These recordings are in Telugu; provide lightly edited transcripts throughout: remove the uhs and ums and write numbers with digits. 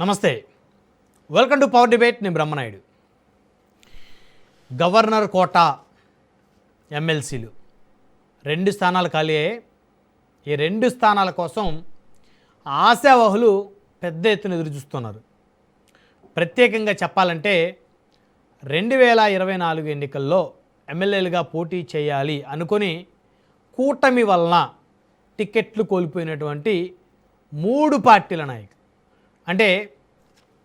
నమస్తే, వెల్కమ్ టు పవర్ డిబేట్. నేను బ్రహ్మనాయుడు. గవర్నర్ కోటా ఎమ్మెల్సీలు 2 స్థానాలు ఖాళీ అయ్యాయి. ఈ 2 స్థానాల కోసం ఆశావహులు పెద్ద ఎత్తున ఎదురు చూస్తున్నారు. ప్రత్యేకంగా చెప్పాలంటే 2024 ఎన్నికల్లో ఎమ్మెల్యేలుగా పోటీ చేయాలి అనుకొని కూటమి వలన టికెట్లు కోల్పోయినటువంటి 3 పార్టీల నాయకులు, అంటే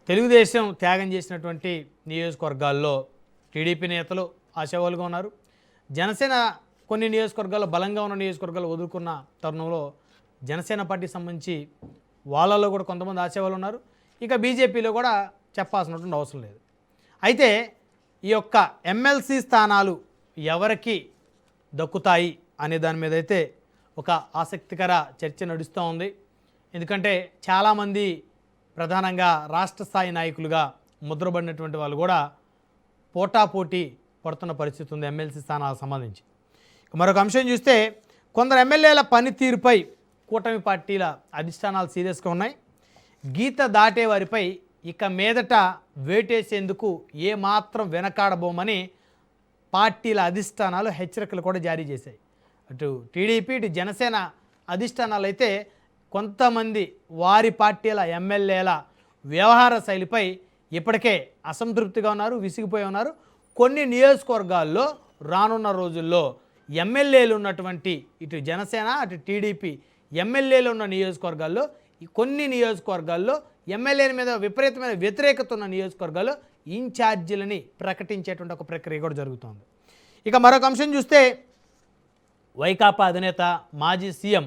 తెలుగుదేశం త్యాగం చేసినటువంటి నియోజకవర్గాల్లో టీడీపీ నేతలు ఆశావాలుగా ఉన్నారు. జనసేన కొన్ని నియోజకవర్గాల్లో బలంగా ఉన్న నియోజకవర్గాలు వదులుకున్న తరుణంలో జనసేన పార్టీకి సంబంధించి వాళ్ళలో కూడా కొంతమంది ఆశావాళ్ళు ఉన్నారు. ఇక బీజేపీలో కూడా చెప్పాల్సినటువంటి అవసరం లేదు. అయితే ఈ యొక్క ఎమ్మెల్సీ స్థానాలు ఎవరికి దక్కుతాయి అనే దాని మీద అయితే ఒక ఆసక్తికర చర్చ నడుస్తూ ఉంది. ఎందుకంటే చాలామంది ప్రధానంగా రాష్ట్ర స్థాయి నాయకులుగా ముద్రపడినటువంటి వాళ్ళు కూడా పోటాపోటీ పడుతున్న పరిస్థితి ఉంది ఎమ్మెల్సీ స్థానాలకు సంబంధించి. మరొక అంశం చూస్తే కొందరు ఎమ్మెల్యేల పనితీరుపై కూటమి పార్టీల అధిష్టానాలు సీరియస్గా ఉన్నాయి. గీత దాటే వారిపై ఇక మీదట వేటేసేందుకు ఏమాత్రం వెనకాడబోమని పార్టీల అధిష్టానాలు హెచ్చరికలు కూడా జారీ చేశాయి. అటు టీడీపీ ఇటు జనసేన అధిష్టానాలు అయితే కొంతమంది వారి పార్టీల ఎమ్మెల్యేల వ్యవహార శైలిపై ఇప్పటికే అసంతృప్తిగా ఉన్నారు, విసిగిపోయి ఉన్నారు. కొన్ని నియోజకవర్గాల్లో రానున్న రోజుల్లో ఎమ్మెల్యేలు ఉన్నటువంటి ఇటు జనసేన అటు టీడీపీ ఎమ్మెల్యేలు ఉన్న నియోజకవర్గాల్లో కొన్ని నియోజకవర్గాల్లో ఎమ్మెల్యేల మీద విపరీతమైన వ్యతిరేకత ఉన్న నియోజకవర్గాల్లో ఇన్ఛార్జీలని ప్రకటించేటువంటి ఒక ప్రక్రియ కూడా జరుగుతోంది. ఇక మరొక అంశం చూస్తే వైకాపా అధినేత మాజీ సీఎం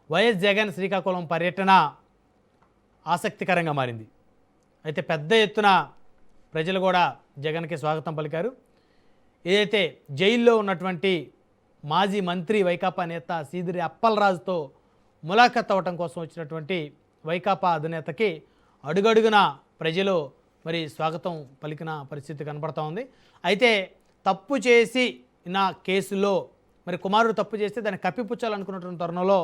వైఎస్ జగన్ శ్రీకాకుళం పర్యటన ఆసక్తికరంగా మారింది. అయితే పెద్ద ఎత్తున ప్రజలు కూడా జగన్కి స్వాగతం పలికారు. ఏదైతే జైల్లో ఉన్నటువంటి మాజీ మంత్రి వైకాపా నేత సీదిరి అప్పలరాజుతో ములాఖత్ అవ్వటం కోసం వచ్చినటువంటి వైకాపా అధినేతకి అడుగడుగున ప్రజలు మరి స్వాగతం పలికిన పరిస్థితి కనపడతా ఉంది. అయితే తప్పు చేసి నా కేసులో మరి కుమారుడు తప్పు చేస్తే దాన్ని కప్పిపుచ్చాలనుకున్నటువంటి తరుణంలో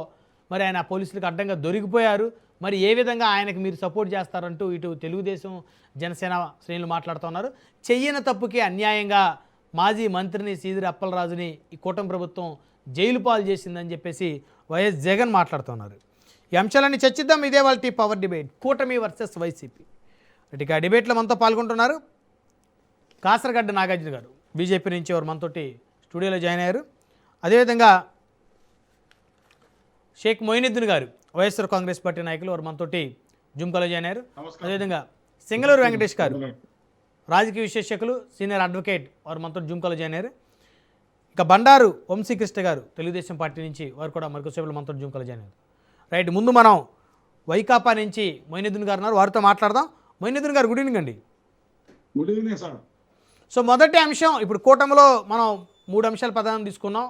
మరి ఆయన పోలీసులకు అడ్డంగా దొరికిపోయారు. మరి ఏ విధంగా ఆయనకు మీరు సపోర్ట్ చేస్తారంటూ ఇటు తెలుగుదేశం జనసేన శ్రేణులు మాట్లాడుతూ ఉన్నారు. చెయ్యని తప్పుకి అన్యాయంగా మాజీ మంత్రిని సీదిరి అప్పలరాజుని ఈ కూటమి ప్రభుత్వం జైలు పాలు చేసిందని చెప్పేసి వైఎస్ జగన్ మాట్లాడుతున్నారు. ఈ అంశాలన్నీ చర్చిద్దాం. ఇదే వాళ్ళ పవర్ డిబేట్, కూటమి వర్సెస్ వైసీపీ. ఇక ఆ డిబేట్లో మనతో పాల్గొంటున్నారు కాసరగడ్డ నాగార్జున గారు, బీజేపీ నుంచి వారు మనతోటి స్టూడియోలో జాయిన్ అయ్యారు. అదేవిధంగా షేక్ మొయినుద్దీన్ గారు, వైఎస్ఆర్ కాంగ్రెస్ పార్టీ నాయకులు, వారు మనతోటి జూమ్ కాల్లో జాయిన్ అయ్యారు. అదేవిధంగా సింగళూరు వెంకటేష్ గారు, రాజకీయ విశ్లేషకులు, సీనియర్ అడ్వకేట్, వారు మనతో జూమ్ కాల్లో జాయిన్ అయ్యారు. ఇక బండారు వంశీకృష్ణ గారు, తెలుగుదేశం పార్టీ నుంచి, వారు కూడా మరికొద్దిసేపులో మనతో జూమ్ కాల్లో జాయిన్ అయ్యారు. రైట్, ముందు మనం వైకాపా నుంచి మొయినుద్దీన్ గారు ఉన్నారు, వారితో మాట్లాడదాం. మొయినుద్దీన్ గారు, గుడ్ ఈవినింగ్ అండి. Good evening sir. సో మొదటి అంశం, ఇప్పుడు కూటమిలో మనం 3 అంశాలు ప్రధానం తీసుకున్నాం.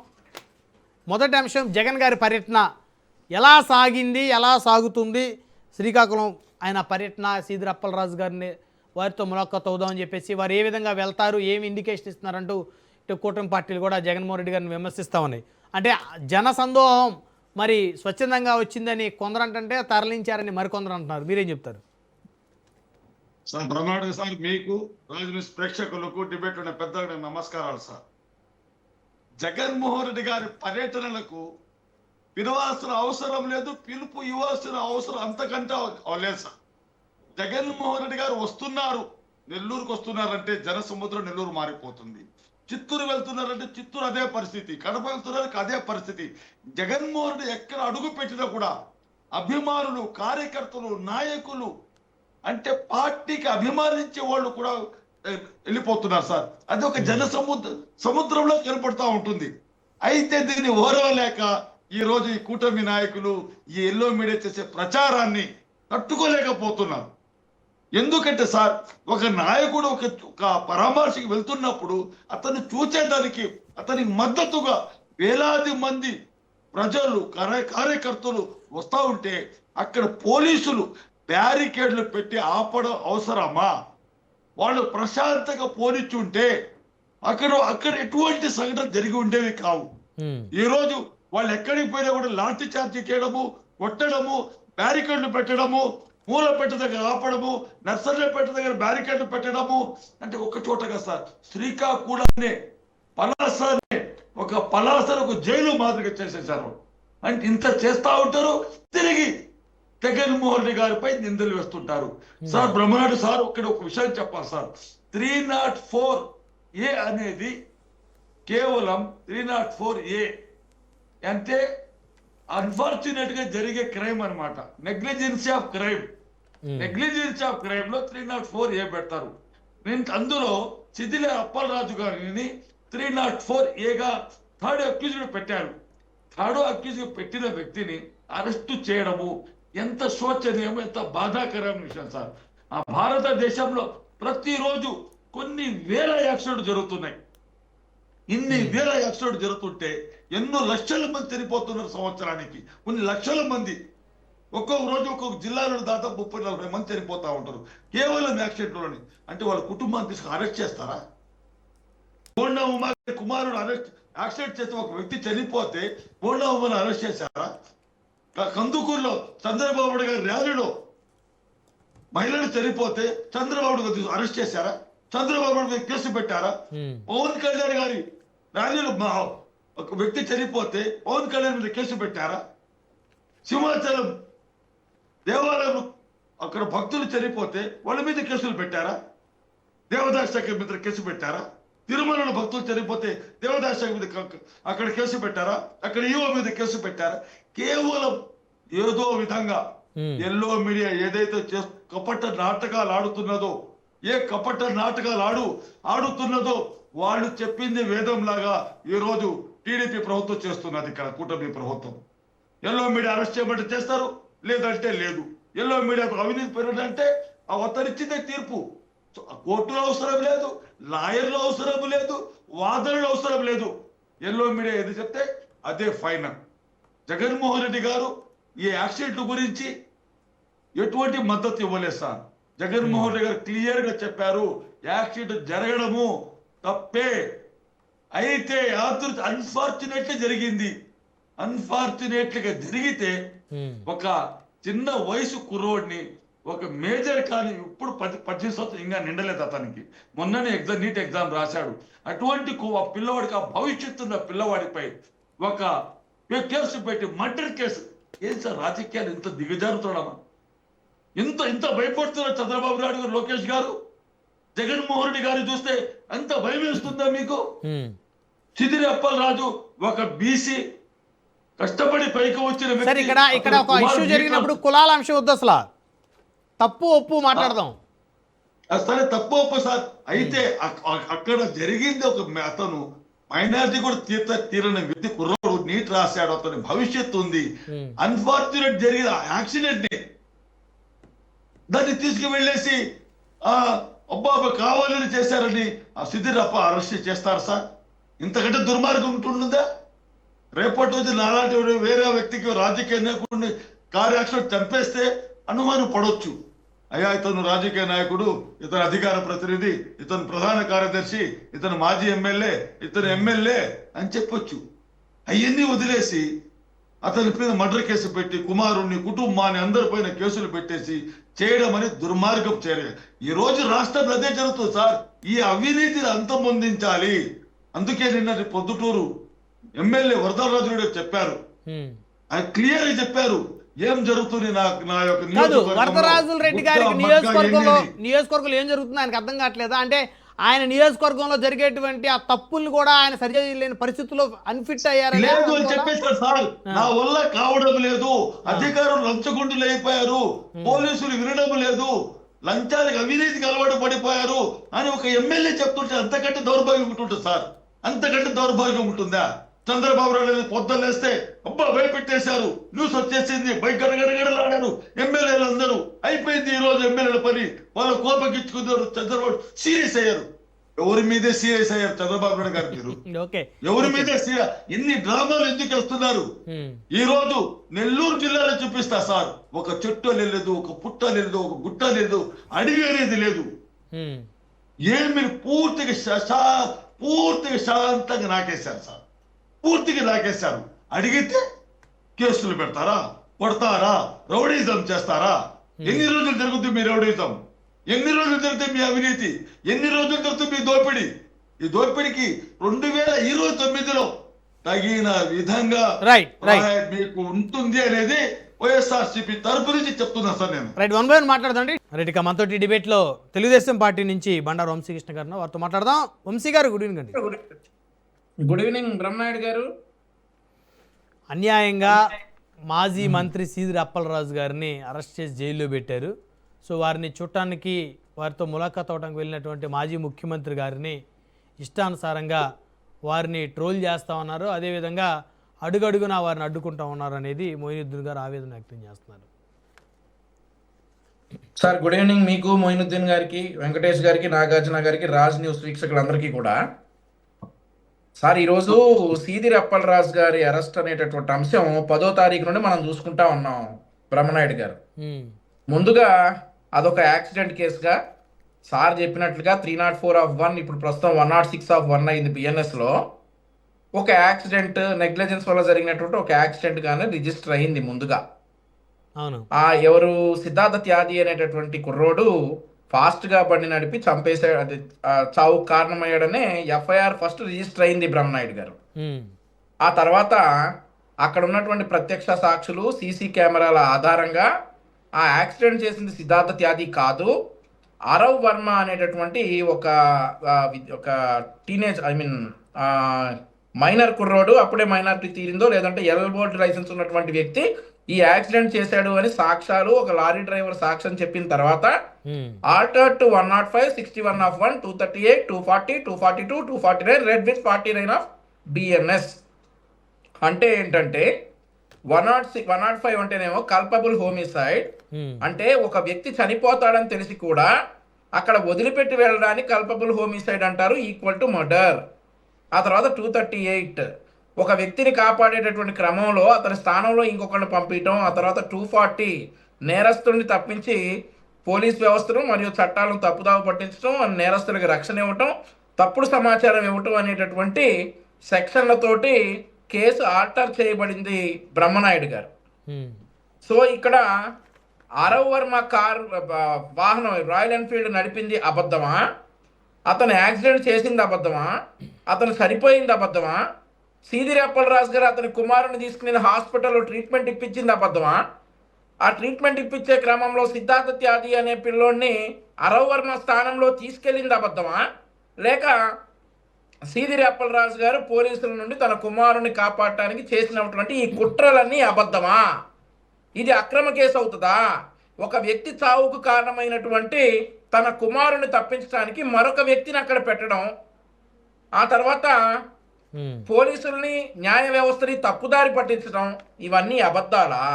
మొదటి అంశం జగన్ గారి పర్యటన ఎలా సాగింది, ఎలా సాగుతుంది, శ్రీకాకుళం ఆయన పర్యటన, సీదిరి అప్పలరాజు గారిని వారితో ములాఖత్ అవుదామని చెప్పేసి వారు ఏ విధంగా వెళ్తారు, ఏమి ఇండికేషన్ ఇస్తున్నారంటూ ఇటు కూటమి పార్టీలు కూడా జగన్మోహన్ రెడ్డి గారిని విమర్శిస్తూ ఉన్నాయి. అంటే జన సందోహం మరి స్వచ్ఛందంగా వచ్చిందని కొందరు అంటే తరలించారని మరికొందరు అంటున్నారు. మీరేం చెప్తారు సార్? బ్రహ్మాండ సార్, మీకు రాజనీతి ప్రేక్షకులకు డిబేట్ ఉన్న పెద్దగా నమస్కారాలు సార్. జగన్మోహన్ రెడ్డి గారి పర్యటనలకు పిలవాల్సిన అవసరం లేదు, పిలుపు ఇవ్వాల్సిన అవసరం అంతకంటే లేదు సార్. జగన్మోహన్ రెడ్డి గారు వస్తున్నారు, నెల్లూరుకు వస్తున్నారంటే జన సముద్రం నెల్లూరు మారిపోతుంది. చిత్తూరు వెళ్తున్నారంటే చిత్తూరు అదే పరిస్థితి, కడప వెళ్తున్నారంటే అదే పరిస్థితి. జగన్మోహన్ రెడ్డి ఎక్కడ అడుగు పెట్టినా కూడా అభిమానులు, కార్యకర్తలు, నాయకులు, అంటే పార్టీకి అభిమానించే వాళ్ళు కూడా వెళ్ళిపోతున్నారు సార్. అది ఒక జన సముద్రంలో కనపడుతూ ఉంటుంది. అయితే దీన్ని ఓరవలేక ఈ రోజు ఈ కూటమి నాయకులు ఈ ఎల్లో మీడియా చేసే ప్రచారాన్ని తట్టుకోలేకపోతున్నారు. ఎందుకంటే సార్, ఒక నాయకుడు ఒక పరామర్శకి వెళ్తున్నప్పుడు అతన్ని చూసేదానికి అతనికి మద్దతుగా వేలాది మంది ప్రజలు, కార్యకర్తలు వస్తూ ఉంటే అక్కడ పోలీసులు బ్యారికేడ్లు పెట్టి ఆపడం అవసరమా? వాళ్ళు ప్రశాంతంగా పోనిచ్చుంటే అక్కడ ఎటువంటి సంఘటన జరిగి ఉండేవి కావు. ఈ రోజు వాళ్ళు ఎక్కడికి పోయినా కూడా లాఠీ చార్జీ చేయడము, కొట్టడము, బ్యారికేడ్లు పెట్టడము, మూలపేట దగ్గర ఆపడము, నర్సరీపేట దగ్గర బ్యారికేడ్ పెట్టడము, అంటే ఒక్క చోటగా సార్ శ్రీకాకుళాన్ని పలాసనే ఒక జైలు మాదిరిగా చేసేసారు. అంటే ఇంత చేస్తా ఉంటారు, తిరిగి జగన్మోహన్ రెడ్డి గారిపై నిందలు వేస్తుంటారు. సార్ బ్రహ్మనాయుడు సార్ ఒక విషయం చెప్పాలి సార్. 304A అనేది కేవలం 304A అంటే అన్ఫార్చునేట్ గా జరిగే క్రైమ్ అన్నమాట. Negligence of crime. Negligence of crime లో 304A పెడతారు. అందులో చిదిలే అప్పలరాజు గారిని 304Aగా థర్డ్ అక్యూజ్డ్ పెట్టారు. థర్డ్ అక్యూజ్డ్ పెట్టిన వ్యక్తిని అరెస్టు చేయడము ఎంత శోచనీయం, ఎంత బాధాకరమైన విషయం సార్. ఆ భారతదేశంలో ప్రతిరోజు కొన్ని వేల యాక్సిడెంట్ జరుగుతున్నాయి. ఇన్ని వేల యాక్సిడెంట్ జరుగుతుంటే ఎన్నో లక్షల మంది చనిపోతున్నారు సంవత్సరానికి. కొన్ని లక్షల మంది ఒక్కొక్క రోజు ఒక్కొక్క జిల్లాలో దాదాపు 30-40 మంది చనిపోతా ఉంటారు కేవలం యాక్సిడెంట్లోని. అంటే వాళ్ళ కుటుంబాన్ని తీసుకుని అరెస్ట్ చేస్తారా? బోండా ఉమా కుమారుడు అరెస్ట్ యాక్సిడెంట్ చేస్తే ఒక వ్యక్తి చనిపోతే బోండా ఉమాను అరెస్ట్ చేశారా? కందుకూరులో చంద్రబాబు నాయుడు గారి ర్యాలీలో మహిళలు చనిపోతే చంద్రబాబు గారు అరెస్ట్ చేశారా? చంద్రబాబు నాయుడు గారు కేసు పెట్టారా? పవన్ కళ్యాణ్ గారి ర్యాలీలో ఒక వ్యక్తి చనిపోతే పవన్ కళ్యాణ్ మీద కేసు పెట్టారా? సింహాచలం దేవాలయం అక్కడ భక్తులు చనిపోతే వాళ్ళ మీద కేసులు పెట్టారా? దేవదాస్ శాఖ మీద కేసు పెట్టారా? తిరుమలలో భక్తులు చనిపోతే దేవదాస్ శాఖ మీద అక్కడ కేసు పెట్టారా? అక్కడ ఈవో మీద కేసు పెట్టారా? కేవలం ఏదో విధంగా ఎల్లో మీడియా ఏదైతే కపట నాటకాలు ఆడుతున్నదో, ఏ కపట నాటకాలు ఆడుతున్నదో వాళ్ళు చెప్పింది వేదం లాగా ఈ రోజు టీడీపీ ప్రభుత్వం చేస్తున్నది. ఇక్కడ కూటమి ప్రభుత్వం ఎల్లో మీడియా అరెస్ట్ చేయబట్టి చేస్తారు, లేదంటే లేదు. ఎల్లో మీడియాకు అవినీతి పెరగడంటే ఆ ఒత్తరిచ్చిందే తీర్పు. కోర్టులో అవసరం లేదు, లాయర్లు అవసరం లేదు, వాదనలు అవసరం లేదు. ఎల్లో మీడియా ఏది చెప్తే అదే ఫైనల్. జగన్మోహన్ రెడ్డి గారు ఈ యాక్సిడెంట్ గురించి ఎటువంటి మద్దతు ఇవ్వలేదు సార్. జగన్మోహన్ రెడ్డి గారు క్లియర్ గా చెప్పారు, యాక్సిడెంట్ జరగడము తప్పే, అయితే అన్ఫార్చునేట్లీ జరిగింది. అన్ఫార్చునేట్లీగా జరిగితే ఒక చిన్న వయసు కుర్రోడిని ఒక మేజర్ కానీ ఇప్పుడు 18 సంవత్సరం ఇంకా నిండలేదు అతనికి. మొన్ననే నీట్ ఎగ్జామ్ రాశాడు. అటువంటి పిల్లవాడికి ఆ భవిష్యత్తు ఉన్న పిల్లవాడిపై ఒక కేసు పెట్టి మర్డర్ కేసు. ఏం సార్ రాజకీయాలు ఇంత దిగజారుతున్నామా? ఇంత భయపడుతున్నారు చంద్రబాబు నాయుడు గారు, లోకేష్ గారు, జగన్మోహన్ రెడ్డి గారు చూస్తే అంత భయం వేస్తుందా మీకు? చిదిరి అప్పలరాజు ఒక బీసీ కష్టపడి పైకి వచ్చిన సరే, ఇక్కడ ఒక ఇష్యూ జరిగినప్పుడు కులాల అంశం వద్దు, అసలు తప్పు ఒప్పు మాట్లాడదాం. సరే తప్పు ఒప్పు సార్. అయితే అక్కడ జరిగింది ఒక అతను మైనారిటీ కూడా తీరని వ్యక్తి, కుర్రోడు నీట్ రాశాడు, అతని భవిష్యత్తు ఉంది. అన్ఫార్చునేట్ జరిగిన యాక్సిడెంట్ ని దాన్ని తీసుకువెళ్ళేసి అబ్బా కావాలని చేశారని ఆ సిద్ధిరప్ప అరెస్ట్ చేస్తారు సార్? ఇంతకంటే దుర్మార్గం ఉంటుందా? రేపటి రోజు నాలాంటి వేరే వ్యక్తికి రాజకీయ నాయకుడిని కారు యాక్సిడెంట్ చంపేస్తే అనుమానం పడవచ్చు. అయ్యా ఇతను రాజకీయ నాయకుడు, ఇతను అధికార ప్రతినిధి, ఇతను ప్రధాన కార్యదర్శి, ఇతను మాజీ ఎమ్మెల్యే, ఇతను ఎమ్మెల్యే అని చెప్పొచ్చు. అవన్నీ వదిలేసి అతని మీద మర్డర్ కేసు పెట్టి కుమారుణ్ణి, కుటుంబాన్ని అందరిపైన కేసులు పెట్టేసి చేయడం అనేది దుర్మార్గం చర్య. ఈ రోజు రాష్ట్రంలో అదే జరుగుతుంది సార్. ఈ అవినీతిని అంతమొందించాలి. అందుకే నిన్న పొద్దుటూరు ఎమ్మెల్యే వరదరాజు గారు చెప్పారు, ఆయన క్లియర్ గా చెప్పారు ఏం జరుగుతుంది నా యొక్క వరదరాజుల రెడ్డి గారికి నియోజకవర్గంలో ఏం జరుగుతుంది ఆయనకు అర్థం కావట్లేదా? అంటే ఆయన నియోజకవర్గంలో జరిగేటువంటి ఆ తప్పుల్ని కూడా ఆయన సరిచేయలేని పరిస్థితుల్లో అన్ఫిట్ అయ్యారు లేదు అని చెప్పేసారు సార్. నా వల్ల కావడం లేదు, అధికారులు లంచగొండులు అయిపోయారు, పోలీసులు వినడం లేదు, లంచానికి అవినీతికి అలవాటు పడిపోయారు అని ఒక ఎమ్మెల్యే చెప్తుంటే అంతకంటే దౌర్భాగ్యం ఉంటుంటుంది సార్. అంతకంటే దౌర్భాగ్యం ఉంటుందా? చంద్రబాబు నాయుడు పొద్దున్నేస్తే అబ్బా భయపెట్టేశారు, న్యూస్ వచ్చేసింది, బయట గడగడలాడారు ఎమ్మెల్యేలు అందరూ. అయిపోయింది ఈ రోజు ఎమ్మెల్యేల పని. వాళ్ళు కోపగించుకున్నారు, చంద్రబాబు సీరియస్ అయ్యారు. ఎవరి మీదే సీరియస్ అయ్యారు చంద్రబాబు నాయుడు గారు? మీరు ఎవరి మీదే ఎన్ని డ్రామాలు ఎందుకు వస్తున్నారు? ఈ రోజు నెల్లూరు జిల్లాలో చూపిస్తా సార్, ఒక చెట్టు లేదు, ఒక పుట్ట లేదు, ఒక గుట్ట లేదు, అడవి అనేది లేదు. ఏమి పూర్తిగా శాంతంగా నాకేశారు సార్, పూర్తిగా నాకేశారు. అడిగితే కేసులు పెడతారా, కొడతారా, రౌడీజం చేస్తారా? ఎన్ని రోజులు జరుగుతుంది మీ రౌడీతం? ఎన్ని రోజులు జరుగుతుంది మీ అవినీతి? ఎన్ని రోజులు జరుగుతుంది మీ దోపిడీ? ఈ దోపిడీకి 2029లో తగిన విధంగా మీకు ఉంటుంది అనేది వైఎస్ఆర్సీపీ తరపు నుంచి చెప్తున్నా సార్ నేను. రైట్, వన్ బై వన్ మాట్లాడదండి. రైట్, ఇక మనతో డిబేట్లో తెలుగుదేశం పార్టీ నుంచి బండారు వంశీకృష్ణ గారు వారితో మాట్లాడదాం. వంశీ గారు, గుడ్ ఈవినింగ్ అండి. గుడ్ ఈవినింగ్ బ్రహ్మనాయుడు గారు. అన్యాయంగా మాజీ మంత్రి సీదిరి అప్పలరాజు గారిని అరెస్ట్ చేసి జైల్లో పెట్టారు. సో వారిని చూడటానికి, వారితో ములాఖాత్ అవడానికి వెళ్ళినటువంటి మాజీ ముఖ్యమంత్రి గారిని ఇష్టానుసారంగా వారిని ట్రోల్ చేస్తూ ఉన్నారు. అదేవిధంగా అడుగడుగునా వారిని అడ్డుకుంటా ఉన్నారు అనేది మొయినుద్దీన్ గారు ఆవేదన వ్యక్తం చేస్తున్నారు. సార్ గుడ్ ఈవినింగ్ మీకు, మొయినుద్దీన్ గారికి, వెంకటేష్ గారికి, నాగార్జున గారికి, రాజ్ న్యూస్ వీక్షకులందరికీ కూడా. సార్ ఈరోజు సీదిరి అప్పలరాజు గారి అరెస్ట్ అనేటటువంటి అంశం 10వ తారీఖు నుండి మనం చూసుకుంటా ఉన్నాం బ్రహ్మనాయుడు గారు. ముందుగా అదొక యాక్సిడెంట్ కేసుగా సార్ చెప్పినట్లుగా 304(1) ఇప్పుడు ప్రస్తుతం 106(1) అయింది బిఎన్ఎస్లో. ఒక యాక్సిడెంట్, నెగ్లిజెన్స్ వల్ల జరిగినటువంటి ఒక యాక్సిడెంట్ గానే రిజిస్టర్ అయింది ముందుగా. ఎవరు సిద్ధార్థ త్యాగి అనేటటువంటి కుర్రోడు ఫాస్ట్ గా బండి నడిపి చంపేసాడు, అది చావు కారణమయ్యాడనే ఎఫ్ఐఆర్ ఫస్ట్ రిజిస్టర్ అయింది బ్రహ్మనాయుడు గారు. ఆ తర్వాత అక్కడ ఉన్నటువంటి ప్రత్యక్ష సాక్షులు, సీసీ కెమెరాల ఆధారంగా ఆ యాక్సిడెంట్ చేసింది సిద్ధార్థ త్యాగి కాదు, అరవ్ వర్మ అనేటటువంటి ఒక టీనేజ్ మైనర్ కుర్రోడు, అప్పుడే మైనారిటీ తీరిందో లేదంటే ఎల్ బోర్డ్ లైసెన్స్ ఉన్నటువంటి వ్యక్తి ఈ యాక్సిడెంట్ చేశాడు అని సాక్ష్యాలు, ఒక లారీ డ్రైవర్ సాక్ష్యం చెప్పిన తర్వాత alter to 105, 61(1), 238, 240, 242, 249 read with 49 of BNS. అంటే ఏంటంటే 105 అంటేనేమో కల్పబుల్ హోమిసైడ్, అంటే ఒక వ్యక్తి చనిపోతాడని తెలిసి కూడా అక్కడ వదిలిపెట్టి వెళ్ళడానికి కల్పబుల్ హోమిసైడ్ అంటారు, ఈక్వల్ టు మర్డర్. ఆ తర్వాత 238 ఒక వ్యక్తిని కాపాడేటటువంటి క్రమంలో అతని స్థానంలో ఇంకొకరిని పంపించడం. ఆ తర్వాత 240 నేరస్తుడిని తప్పించి పోలీస్ వ్యవస్థను మరియు చట్టాలను తప్పుదావ పట్టించడం, నేరస్తులకు రక్షణ ఇవ్వటం, తప్పుడు సమాచారం ఇవ్వటం అనేటటువంటి సెక్షన్లతోటి కేసు ఆల్టర్ చేయబడింది బ్రహ్మనాయుడు గారు. సో ఇక్కడ అరవ్ వర్మ వాహనం రాయల్ ఎన్ఫీల్డ్ నడిపింది అబద్ధమా, అతను యాక్సిడెంట్ చేసింది అబద్ధమా, అతను సరిపోయింది అబద్ధమా, సీదిరి అప్పలరాజు గారు అతని కుమారుని తీసుకుని హాస్పిటల్లో ట్రీట్మెంట్ ఇప్పించింది అబద్ధమా, ఆ ట్రీట్మెంట్ ఇప్పించే క్రమంలో సిద్ధార్థ త్యాగి అనే పిల్లోడిని అరవ్ వర్మ స్థానంలో తీసుకెళ్ళింది అబద్ధమా, లేక సీదిరి అప్పలరాజు గారు పోలీసుల నుండి తన కుమారుని కాపాడటానికి చేసినటువంటి ఈ కుట్రలన్నీ అబద్ధమా? ఇది అక్రమ కేసు అవుతుందా? ఒక వ్యక్తి చావుకు కారణమైనటువంటి తన కుమారుని తప్పించడానికి మరొక వ్యక్తిని అక్కడ పెట్టడం, ఆ తర్వాత పోలీసుల్ని, న్యాయ వ్యవస్థని తప్పుదారి పట్టించడం, ఇవన్నీ అబద్ధాలా?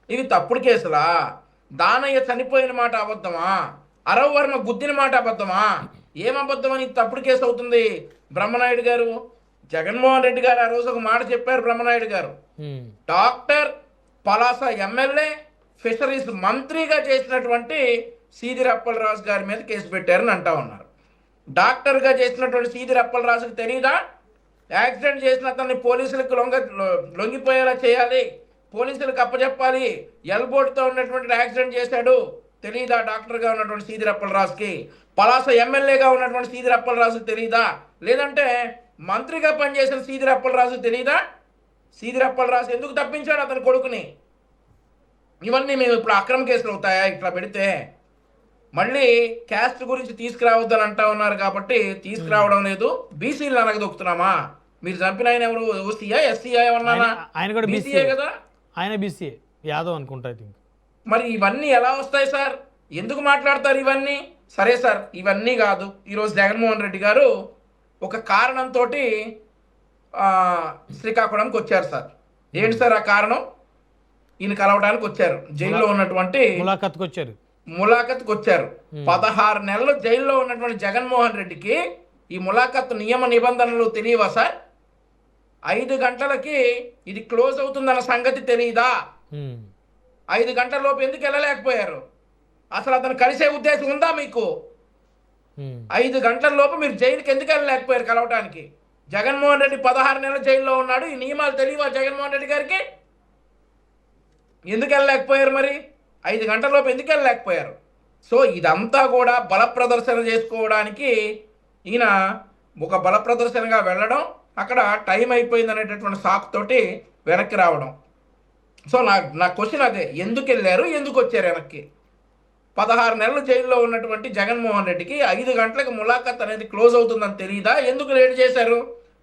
ఇవి తప్పుడు కేసులా? దానయ్య చనిపోయిన మాట అబద్ధమా? అరవ్ వర్మ గుద్దిన మాట అబద్ధమా? ఏం అబద్ధమని తప్పుడు కేసు అవుతుంది బ్రహ్మనాయుడు గారు? జగన్మోహన్ రెడ్డి గారు ఆ రోజు ఒక మాట చెప్పారు బ్రహ్మనాయుడు గారు, డాక్టర్ పలాస ఎమ్మెల్యే ఫిషరీస్ మంత్రిగా చేసినటువంటి సీదిరి అప్పలరాజు గారి మీద కేసు పెట్టారని అంటా ఉన్నారు. డాక్టర్గా చేసినటువంటి సీదిరి అప్పలరాజుకు తెలియదా యాక్సిడెంట్ చేసిన అతన్ని పోలీసులకు లొంగిపోయేలా చేయాలి, పోలీసులకు అప్పచెప్పాలి, ఎల్బోర్డ్తో ఉన్నటువంటి యాక్సిడెంట్ చేశాడు తెలియదా డాక్టర్గా ఉన్నటువంటి సీదిరి అప్పలరాజుకి? పలాస ఎమ్మెల్యేగా ఉన్నటువంటి సీదిరి అప్పలరాజుకు తెలియదా? లేదంటే మంత్రిగా పనిచేసిన సీదిరి అప్పలరాజుకు తెలియదా? సీదిరి అప్పలరాజు ఎందుకు తప్పించాడు అతని కొడుకుని? ఇవన్నీ మేము ఇప్పుడు అక్రమ కేసులు అవుతాయా ఇట్లా పెడితే? మళ్ళీ క్యాస్ట్ గురించి తీసుకురావద్దని అంటా ఉన్నారు కాబట్టి తీసుకురావడం లేదు. బీసీలు అనగదొక్కుతున్నామా? మీరు చంపిన ఆయన ఎవరు? ఓసీయా, ఎస్సీయా ఏమన్నా? ఆయన కూడా బీసీయే కదా. ఆయన బీసీఏ, యాదవ్ అనుకుంటా. మరి ఇవన్నీ ఎలా వస్తాయి సార్? ఎందుకు మాట్లాడతారు ఇవన్నీ? సరే సార్, ఇవన్నీ కాదు. ఈరోజు జగన్మోహన్ రెడ్డి గారు ఒక కారణంతో శ్రీకాకుళంకి వచ్చారు సార్. ఏంటి సార్ ఆ కారణం? ఈయన కలవడానికి వచ్చారు, జైల్లో ఉన్నటువంటి ములాఖత్కి వచ్చారు. 16 నెలలు జైల్లో ఉన్నటువంటి జగన్మోహన్ రెడ్డికి ఈ ములాఖత్ నియమ నిబంధనలు తెలియవా సార్? 5 గంటలకి ఇది క్లోజ్ అవుతుందన్న సంగతి తెలియదా? 5 గంటల లోపు ఎందుకు వెళ్ళలేకపోయారు? అసలు అతను కలిసే ఉద్దేశం ఉందా మీకు? 5 గంటల లోపు మీరు జైలుకి ఎందుకు వెళ్ళలేకపోయారు కలవటానికి? జగన్మోహన్ రెడ్డి 16 నెలలు జైల్లో ఉన్నాడు. ఈ నియమాలు తెలియవా జగన్మోహన్ రెడ్డి గారికి? ఎందుకు వెళ్ళలేకపోయారు మరి? 5 గంటలలోపు ఎందుకు వెళ్ళలేకపోయారు? సో ఇదంతా కూడా బల ప్రదర్శన చేసుకోవడానికి ఈయన ఒక బల ప్రదర్శనగా వెళ్ళడం, అక్కడ టైం అయిపోయింది అనేటటువంటి సాకు తోటి వెనక్కి రావడం. సో నా క్వశ్చన్ అదే, ఎందుకు వెళ్ళారు, ఎందుకు వచ్చారు వెనక్కి? 16 నెలలు జైల్లో ఉన్నటువంటి జగన్మోహన్ రెడ్డికి 5 గంటలకు ములాఖత్ అనేది క్లోజ్ అవుతుందని తెలియదా? ఎందుకు లేట్ చేశారు?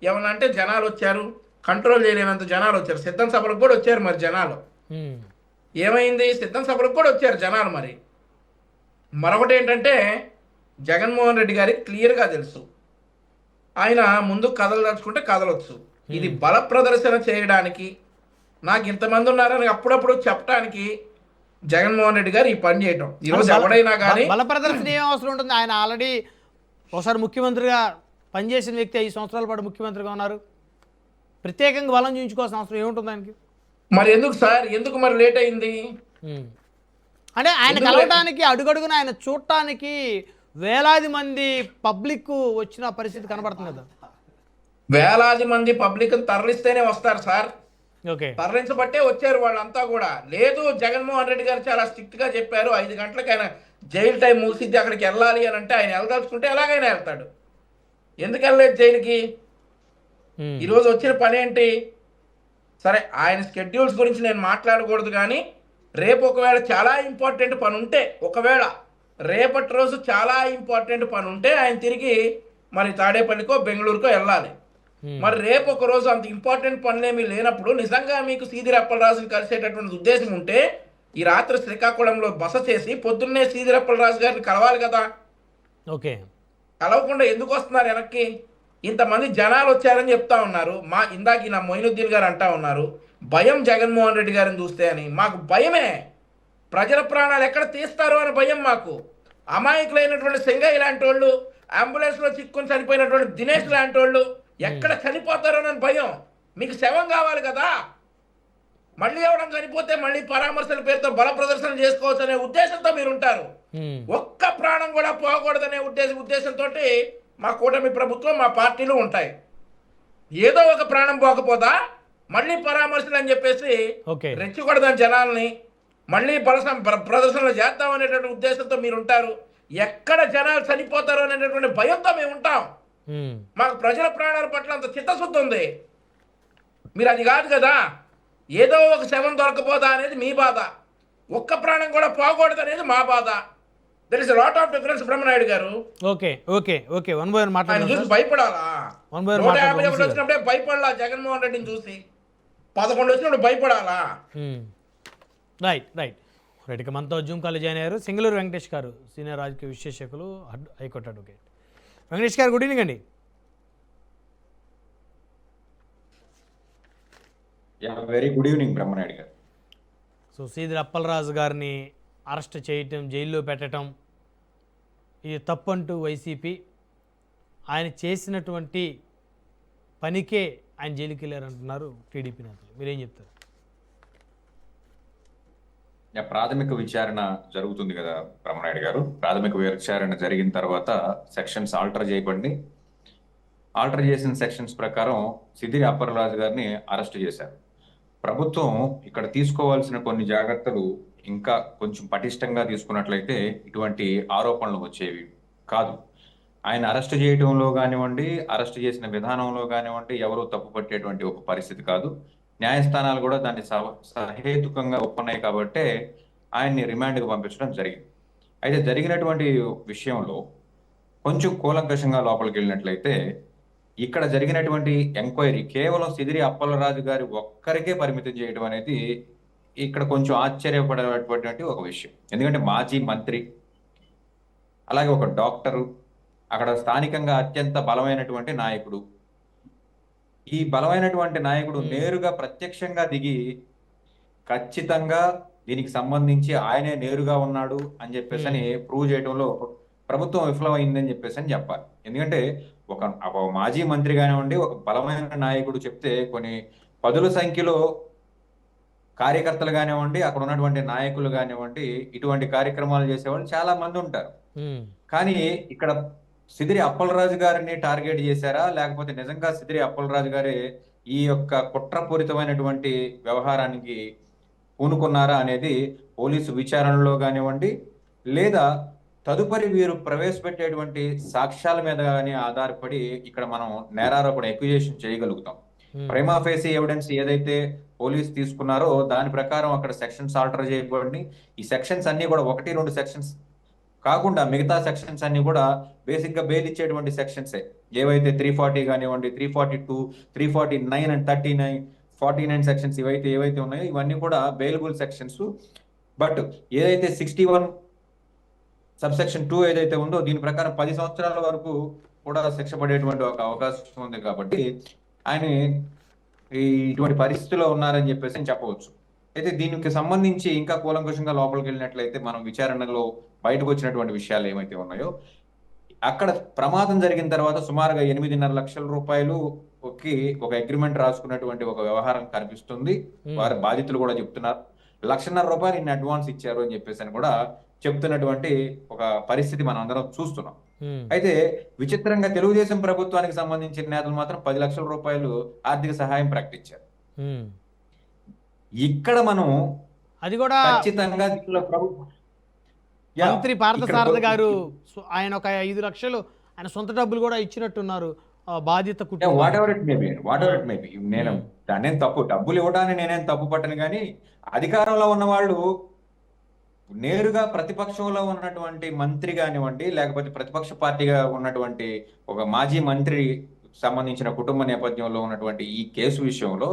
ఏమన్నా అంటే జనాలు వచ్చారు, కంట్రోల్ చేయలేనంత జనాలు వచ్చారు. సిద్ధం సభలకు కూడా వచ్చారు మరి జనాలు. ఏమైంది? సిద్ధం సభలకు కూడా వచ్చారు జనాలు. మరి మరొకటి ఏంటంటే, జగన్మోహన్ రెడ్డి గారికి క్లియర్గా తెలుసు, ఆయన ముందు కథలు తలుచుకుంటే కదలొచ్చు. ఇది బల ప్రదర్శన చేయడానికి, నాకు ఇంతమంది ఉన్నారని అప్పుడప్పుడు చెప్పడానికి జగన్మోహన్ రెడ్డి గారు ఈ పని చేయటం. ఈరోజు ఎవడైనా కానీ బల ప్రదర్శన ఏం అవసరం ఉంటుంది? ఆయన ఆల్రెడీ ఒకసారి ముఖ్యమంత్రిగా పనిచేసిన వ్యక్తి 5 సంవత్సరాల పాటు ముఖ్యమంత్రిగా ఉన్నారు. ప్రత్యేకంగా బలం చూపించుకోవాల్సిన అవసరం ఏముంటుంది ఆయనకి? మరి ఎందుకు సార్, ఎందుకు మరి లేట్ అయింది? అంటే ఆయన కలవడానికి, అడుగడుగున ఆయన చూడటానికి వేలాది మంది పబ్లిక్ వచ్చిన పరిస్థితి కనబడుతుంది కదా. వేలాది మంది పబ్లిక్ తరలిస్తేనే వస్తారు సార్. ఓకే, తరలించబట్టే వచ్చారు వాళ్ళంతా కూడా. లేదు, జగన్మోహన్ రెడ్డి గారు చాలా స్ట్రిక్ట్ గా చెప్పారు, 5 గంటలకు ఆయన జైలు టైం ముగిసిద్ది, అక్కడికి వెళ్ళాలి అని అంటే ఆయన వెళ్ళదలుచుకుంటే ఎలాగైనా వెళ్తాడు. ఎందుకు వెళ్ళలేదు జైలుకి? ఈరోజు వచ్చిన పని ఏంటి? సరే, ఆయన స్కెడ్యూల్స్ గురించి నేను మాట్లాడకూడదు, కానీ రేపు ఒకవేళ చాలా ఇంపార్టెంట్ పని ఉంటే, ఒకవేళ రేపటి రోజు చాలా ఇంపార్టెంట్ పని ఉంటే ఆయన తిరిగి మరి తాడేపల్లికో బెంగళూరుకో వెళ్ళాలి. మరి రేపు ఒక రోజు అంత ఇంపార్టెంట్ పనులేమీ లేనప్పుడు, నిజంగా మీకు సీదిరి అప్పలరాజుని కలిసేటటువంటి ఉద్దేశం ఉంటే ఈ రాత్రి శ్రీకాకుళంలో బస చేసి పొద్దున్నే సీదిరి అప్పలరాజు గారిని కలవాలి కదా. ఓకే, కలవకుండా ఎందుకు వస్తున్నారు వెనక్కి? ఇంతమంది జనాలు వచ్చారని చెప్తా ఉన్నారు. ఇందాక నా మొయినుద్దీన్ గారు అంటా ఉన్నారు, భయం జగన్మోహన్ రెడ్డి గారిని చూస్తే అని. మాకు భయమే, ప్రజల ప్రాణాలు ఎక్కడ తీస్తారో అని భయం మాకు. అమాయకులైనటువంటి సింగయ్య లాంటి వాళ్ళు, అంబులెన్స్లో చిక్కుని చనిపోయినటువంటి దినేష్ లాంటి వాళ్ళు ఎక్కడ చనిపోతారోనని భయం. మీకు శవం కావాలి కదా, మళ్ళీ ఎవడం చనిపోతే మళ్ళీ పరామర్శల పేరుతో బల ప్రదర్శన చేసుకోవచ్చు అనే ఉద్దేశంతో మీరు ఉంటారు. ఒక్క ప్రాణం కూడా పోకూడదనే ఉద్దేశంతో మా కూటమి ప్రభుత్వం, మా పార్టీలు ఉంటాయి. ఏదో ఒక ప్రాణం పోకపోదా మళ్ళీ పరామర్శలు అని చెప్పేసి రెచ్చగొడదాం జనాల్ని, మళ్ళీ ప్రదర్శనలు చేద్దాం అనేటువంటి ఉద్దేశంతో మీరు ఉంటారు. ఎక్కడ జనాలు చనిపోతారో అనేటువంటి భయంతో మేము ఉంటాం. మాకు ప్రజల ప్రాణాల పట్ల అంత చిత్తశుద్ధి ఉంది. మీరు అది కాదు కదా, ఏదో ఒక శవం దొరకపోదా అనేది మీ బాధ, ఒక్క ప్రాణం కూడా పోకూడదు అనేది మా బాధ. There is lot of difference Brahmanayudu గారు. Okay okay okay, one by one మాట్లాడండి. చూసి భయపడాలా? 151 వచ్చినప్పుడే భయపడాలా? జగన్మోహన్ రెడ్డిని చూసి 11 వచ్చినప్పుడు భయపడాలా? Right right right. ఇక మనతో జూమ్ కాల్ జాయిన్ అయ్యారు సింగళూరు వెంకటేష్ గారు, సీనియర్ రాజకీయ విశ్లేషకులు, హైకోర్టు అడ్వకేట్. వెంకటేష్ గారు, గుడ్ ఈవినింగ్ అండి. వెరీ గుడ్ ఈవినింగ్ బ్రహ్మనాయుడు గారు. సో సీదిరి అప్పలరాజు గారిని అరెస్ట్ చేయటం, జైల్లో పెట్టడం, ఇది తప్పంటూ వైసీపీ, ఆయన చేసినటువంటి పనికే ఆయన జైలుకి వెళ్ళారంటున్నారు టీడీపీ నేతలు. మీరేం చెప్తారు? ప్రాథమిక విచారణ జరుగుతుంది కదా బ్రహ్మనాయుడు గారు. ప్రాథమిక విచారణ జరిగిన తర్వాత సెక్షన్స్ ఆల్టర్ చేయబడి, ఆల్టర్ చేసిన సెక్షన్స్ ప్రకారం సీదిరి అప్పలరాజు గారిని అరెస్ట్ చేశారు. ప్రభుత్వం ఇక్కడ తీసుకోవాల్సిన కొన్ని జాగ్రత్తలు ఇంకా కొంచెం పటిష్టంగా తీసుకున్నట్లయితే ఇటువంటి ఆరోపణలు వచ్చేవి కాదు. ఆయన అరెస్ట్ చేయడంలో కానివ్వండి, అరెస్ట్ చేసిన విధానంలో కానివ్వండి, ఎవరూ తప్పు పట్టేటువంటి ఒక పరిస్థితి కాదు. న్యాయస్థానాలు కూడా దాన్ని సహేతుకంగా ఒప్పుకున్నాయి కాబట్టే ఆయన్ని రిమాండ్కి పంపించడం జరిగింది. అయితే జరిగినటువంటి విషయంలో కొంచెం కూలంకషంగా లోపలికి వెళ్ళినట్లయితే, ఇక్కడ జరిగినటువంటి ఎంక్వైరీ కేవలం సీదిరి అప్పలరాజు గారి ఒక్కరికే పరిమితం చేయడం అనేది ఇక్కడ కొంచెం ఆశ్చర్యపడేటువంటి ఒక విషయం. ఎందుకంటే మాజీ మంత్రి, అలాగే ఒక డాక్టరు, అక్కడ స్థానికంగా అత్యంత బలమైనటువంటి నాయకుడు, ఈ బలమైనటువంటి నాయకుడు నేరుగా ప్రత్యక్షంగా దిగి ఖచ్చితంగా దీనికి సంబంధించి ఆయనే నేరుగా ఉన్నాడు అని చెప్పేసి అని ప్రూవ్ చేయడంలో ప్రభుత్వం విఫలమైందని చెప్పేసి అని చెప్పాలి. ఎందుకంటే ఒక మాజీ మంత్రి కానివ్వండి, ఒక బలమైన నాయకుడు చెప్తే కొన్ని పదుల సంఖ్యలో కార్యకర్తలు కానివ్వండి, అక్కడ ఉన్నటువంటి నాయకులు కానివ్వండి, ఇటువంటి కార్యక్రమాలు చేసేవాళ్ళు చాలా మంది ఉంటారు. కానీ ఇక్కడ సీదిరి అప్పలరాజు గారిని టార్గెట్ చేశారా, లేకపోతే నిజంగా సీదిరి అప్పలరాజు గారి ఈ యొక్క కుట్రపూరితమైనటువంటి వ్యవహారానికి పూనుకున్నారా అనేది పోలీసు విచారణలో కానివ్వండి, లేదా తదుపరి వీరు ప్రవేశపెట్టేటువంటి సాక్ష్యాల మీద కానీ ఆధారపడి ఇక్కడ మనం నేరారోపణ ఎక్విజేషన్ చేయగలుగుతాం. ప్రైమా ఫేసి ఎవిడెన్స్ ఏదైతే పోలీసు తీసుకున్నారో దాని ప్రకారం అక్కడ సెక్షన్స్ ఆల్టర్ చేయబడి, ఈ సెక్షన్స్ అన్ని కూడా 1-2 సెక్షన్స్ కాకుండా మిగతా సెక్షన్స్ అన్ని కూడా బేసిక్ గా బెయిల్ ఇచ్చేటువంటి సెక్షన్సే. ఏవైతే 340 కానివ్వండి, 342, 349 అండ్ 39, 49 సెక్షన్స్ ఏవైతే ఉన్నాయో ఇవన్నీ కూడా బెయిలబుల్ సెక్షన్స్. బట్ ఏదైతే 61 సబ్సెక్షన్ 2 ఏదైతే ఉందో దీని ప్రకారం 10 సంవత్సరాల వరకు కూడా శిక్ష పడేటువంటి ఒక అవకాశం ఉంది. కాబట్టి ఆయన ఇటువంటి పరిస్థితిలో ఉన్నారని చెప్పేసి చెప్పవచ్చు. అయితే దీనికి సంబంధించి ఇంకా కూలంకషంగా లోపలికి వెళ్ళినట్లయితే మనం విచారణలో బయటకు వచ్చినటువంటి విషయాలు ఏమైతే ఉన్నాయో, అక్కడ ప్రమాదం జరిగిన తర్వాత సుమారుగా 8.5 లక్షల రూపాయలు ఒక అగ్రిమెంట్ రాసుకున్నటువంటి ఒక వ్యవహారం కనిపిస్తుంది. వారి బాధితులు కూడా చెప్తున్నారు 1.5 లక్షల రూపాయలు ఇన్ని అడ్వాన్స్ ఇచ్చారు అని చెప్పేసి అని కూడా చెప్తున్నటువంటి ఒక పరిస్థితి మనం అందరం చూస్తున్నాం. అయితే విచిత్రంగా తెలుగుదేశం ప్రభుత్వానికి సంబంధించిన నేతలు మాత్రం 10 లక్షల రూపాయలు ఆర్థిక సహాయం ప్రకటించారు. ఇక్కడ మనం అది కూడా ఖచ్చితంగా మంత్రి పార్థసారథి గారు ఆయన ఒక 5 లక్షలు ఆయన సొంత డబ్బులు కూడా ఇచ్చినట్టున్నారు బాధిత కుటుంబం. వాట్ ఎవర్ ఇట్ మేబీ నేను దాన్నేం తప్పు డబ్బులు ఇవ్వడానికి నేనేం తప్పు పట్టను, కానీ అధికారంలో ఉన్న వాళ్ళు నేరుగా ప్రతిపక్షంలో ఉన్నటువంటి మంత్రి కానివ్వండి, లేకపోతే ప్రతిపక్ష పార్టీగా ఉన్నటువంటి ఒక మాజీ మంత్రి సంబంధించిన కుటుంబ నేపథ్యంలో ఉన్నటువంటి ఈ కేసు విషయంలో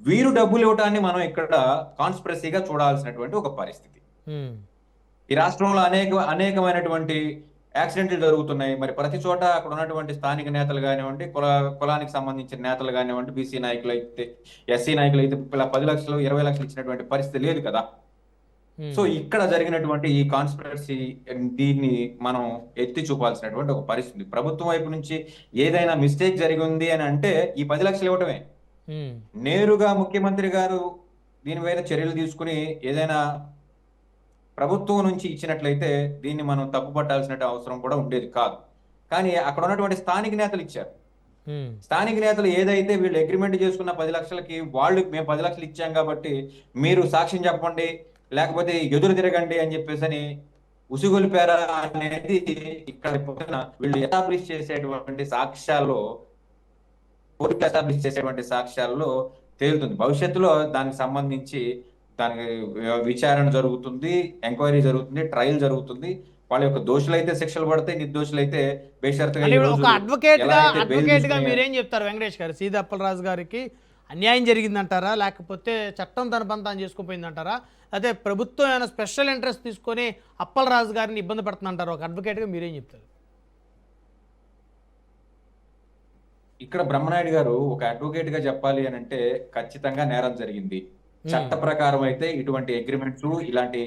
వీరు డబ్బులు ఇవ్వటాన్ని మనం ఇక్కడ కాన్స్పిరసీగా చూడాల్సినటువంటి ఒక పరిస్థితి. ఈ రాష్ట్రంలో అనేకమైనటువంటి యాక్సిడెంట్లు జరుగుతున్నాయి. మరి ప్రతి చోట అక్కడ ఉన్నటువంటి స్థానిక నేతలు కానివ్వండి, కులానికి సంబంధించిన నేతలు కానివ్వండి, బీసీ నాయకులు అయితే, ఎస్సీ నాయకులు అయితే 10 లక్షలు 20 లక్షలు ఇచ్చినటువంటి పరిస్థితి లేదు కదా. సో ఇక్కడ జరిగినటువంటి ఈ కాన్స్పిరసీ దీన్ని మనం ఎత్తి చూపాల్సినటువంటి ఒక పరిస్థితి. ప్రభుత్వం వైపు నుంచి ఏదైనా మిస్టేక్ జరిగింది అని అంటే ఈ 10 లక్షలు ఇవ్వటమే. నేరుగా ముఖ్యమంత్రి గారు దీని మీద చర్యలు తీసుకుని ఏదైనా ప్రభుత్వం నుంచి ఇచ్చినట్లయితే దీన్ని మనం తప్పు పట్టాల్సిన అవసరం కూడా ఉండేది కాదు. కానీ అక్కడ ఉన్నటువంటి స్థానిక నేతలు ఇచ్చారు. స్థానిక నేతలు ఏదైతే వీళ్ళు అగ్రిమెంట్ చేసుకున్న 10 లక్షలకి వాళ్ళు మేము 10 లక్షలు ఇచ్చాం కాబట్టి మీరు సాక్ష్యం చెప్పండి, లేకపోతే ఎదురు తిరగండి అని చెప్పేసి ఉసిగొలిపారా అనేది ఇక్కడ వీళ్ళు ఎస్టాబ్లిష్ చేసేటువంటి సాక్ష్యాల్లో, కోర్టు ఎస్టాబ్లిష్ చేసేటువంటి సాక్ష్యాల్లో తేలుతుంది. భవిష్యత్తులో దానికి సంబంధించి దానికి విచారణ జరుగుతుంది, ఎంక్వైరీ జరుగుతుంది, ట్రయల్ జరుగుతుంది. వాళ్ళ యొక్క దోషులైతే శిక్షలు పడతాయి, నిర్దోషులైతే బేషరతుగా. ఒక అడ్వకేట్ గా మీరేం చెప్తారు వెంకటేష్ గారు? సీదా అప్పలరాజు గారికి అన్యాయం జరిగిందంటారా, లేకపోతే చట్టం తన పని తాను చేసుకోపోయిందంటారా, అదే ప్రభుత్వం ఏమైనా స్పెషల్ ఇంట్రెస్ట్ తీసుకొని అప్పలరాజు గారిని ఇబ్బంది పడుతుందంటారు? ఒక అడ్వకేట్గా మీరేం చెప్తారు? ఇక్కడ బ్రహ్మనాయుడు గారు ఒక అడ్వకేట్ గా చెప్పాలి అని అంటే ఖచ్చితంగా నేరం జరిగింది. చట్ట ప్రకారం అయితే ఇటువంటి అగ్రిమెంట్స్, ఇలాంటి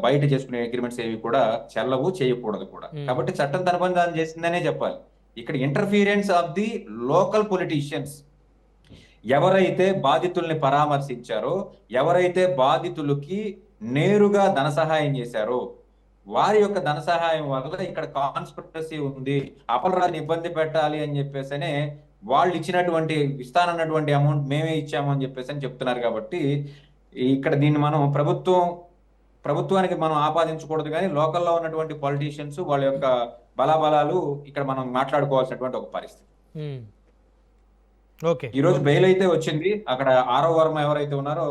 బయట చేసుకునే అగ్రిమెంట్స్ ఏవి కూడా చెల్లవు, చేయకూడదు కూడా. కాబట్టి చట్టం తన పని తాను చేసిందనే చెప్పాలి. ఇక్కడ interference of the local politicians, ఎవరైతే బాధితుల్ని పరామర్శించారో, ఎవరైతే బాధితులకి నేరుగా ధన సహాయం చేశారో వారి యొక్క ధన సహాయం వల్ల ఇక్కడ కాన్స్పిరసీ ఉంది, అప్పలరాజుని ఇబ్బంది పెట్టాలి అని చెప్పేసనే వాళ్ళు ఇచ్చినటువంటి ఇస్తానన్నటువంటి అమౌంట్ మేమే ఇచ్చాము అని చెప్పేసి అని చెప్తున్నారు. కాబట్టి ఇక్కడ దీన్ని మనం ప్రభుత్వానికి మనం ఆపాదించకూడదు, కానీ లోకల్లో ఉన్నటువంటి పొలిటీషియన్స్ వాళ్ళ యొక్క బలాబలాలు ఇక్కడ మనం మాట్లాడుకోవాల్సినటువంటి ఒక పరిస్థితి. ఈ రోజు బెయిల్ అయితే వచ్చింది. అక్కడ ఆరో వర్మ ఎవరైతే ఉన్నారో,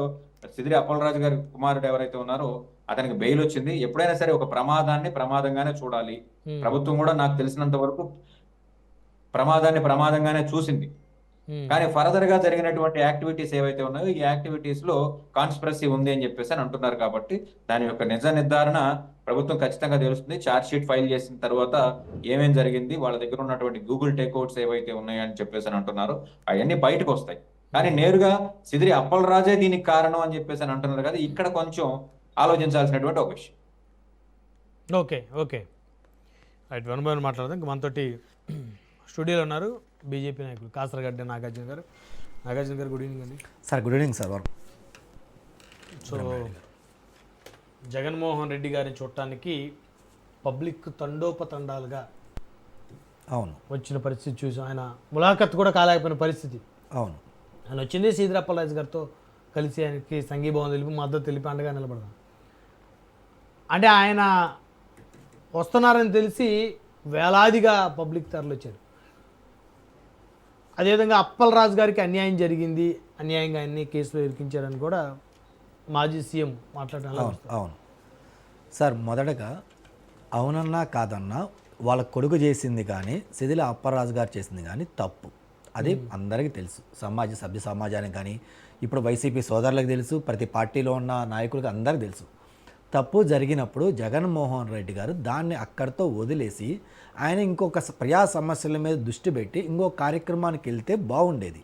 సిదిరి అప్పలరాజు గారి కుమారుడు ఎవరైతే ఉన్నారో అతనికి బెయిల్ వచ్చింది. ఎప్పుడైనా సరే ఒక ప్రమాదాన్ని ప్రమాదంగానే చూడాలి. ప్రభుత్వం కూడా నాకు తెలిసినంత వరకు ప్రమాదంగానే చూసింది. కానీ ఫర్దర్ గా జరిగినటువంటి యాక్టివిటీస్ ఏవైతే ఉన్నాయో ఈ యాక్టివిటీస్ లో కాన్స్పిరసీ ఉంది అని చెప్పేసి అని అంటున్నారు. కాబట్టి దాని యొక్క నిజ నిర్ధారణ ప్రభుత్వం ఖచ్చితంగా తెలుస్తుంది. ఛార్జ్ షీట్ ఫైల్ చేసిన తర్వాత ఏమేం జరిగింది, వాళ్ళ దగ్గర ఉన్నటువంటి గూగుల్ టేక్అవుట్స్ ఏవైతే ఉన్నాయని చెప్పేసి అని అంటున్నారు, అవన్నీ బయటకు వస్తాయి. కానీ నేరుగా సిదిరి అప్పలరాజే దీనికి కారణం అని చెప్పేసి అని అంటున్నారు కదా, ఇక్కడ కొంచెం ఆలోచించాల్సినటువంటి ఒక విషయం. Okay right, one by one మాట్లాడదాం. మనతోటి స్టూడియోలో ఉన్నారు బీజేపీ నాయకులు కాసరగడ్డ నాగార్జున గారు. నాగార్జున గారు గుడ్ ఈవినింగ్ అండి. Sir good evening sir. So Jaganmohan Reddy గారిని చూడటానికి పబ్లిక్ తండోపతండాలుగా అవును వచ్చిన పరిస్థితి చూసాం. ఆయన ములాఖత్ కూడా కాలేకపోయిన పరిస్థితి. అవును, ఆయన వచ్చింది సీదిరి అప్పలరాజు గారితో కలిసి ఆయనకి సంఘీభావం తెలిపి మద్దతు తెలిపి అండగా నిలబడదాం అంటే ఆయన వస్తున్నారని తెలిసి వేలాదిగా పబ్లిక్ తరలిచ్చారు. అదేవిధంగా అప్పలరాజు గారికి అన్యాయం జరిగింది, అన్యాయంగా అన్ని కేసులు ఇరికించారని కూడా మాజీ సీఎం మాట్లాడారు. అవును సార్, మొదటగా అవునన్నా కాదన్నా వాళ్ళ కొడుకు చేసింది కానీ సిదిల అప్పలరాజు గారు చేసింది కానీ తప్పు. అది అందరికీ తెలుసు, సభ్య సమాజానికి కానీ ఇప్పుడు వైసీపీ సోదరులకు తెలుసు, ప్రతి పార్టీలో ఉన్న నాయకులకు అందరికీ తెలుసు. తప్పు జరిగినప్పుడు జగన్మోహన్ రెడ్డి గారు దాన్ని అక్కడితో వదిలేసి ఆయన ఇంకొక ప్రజా సమస్యల మీద దృష్టి పెట్టి ఇంకో కార్యక్రమానికి వెళ్తే బాగుండేది.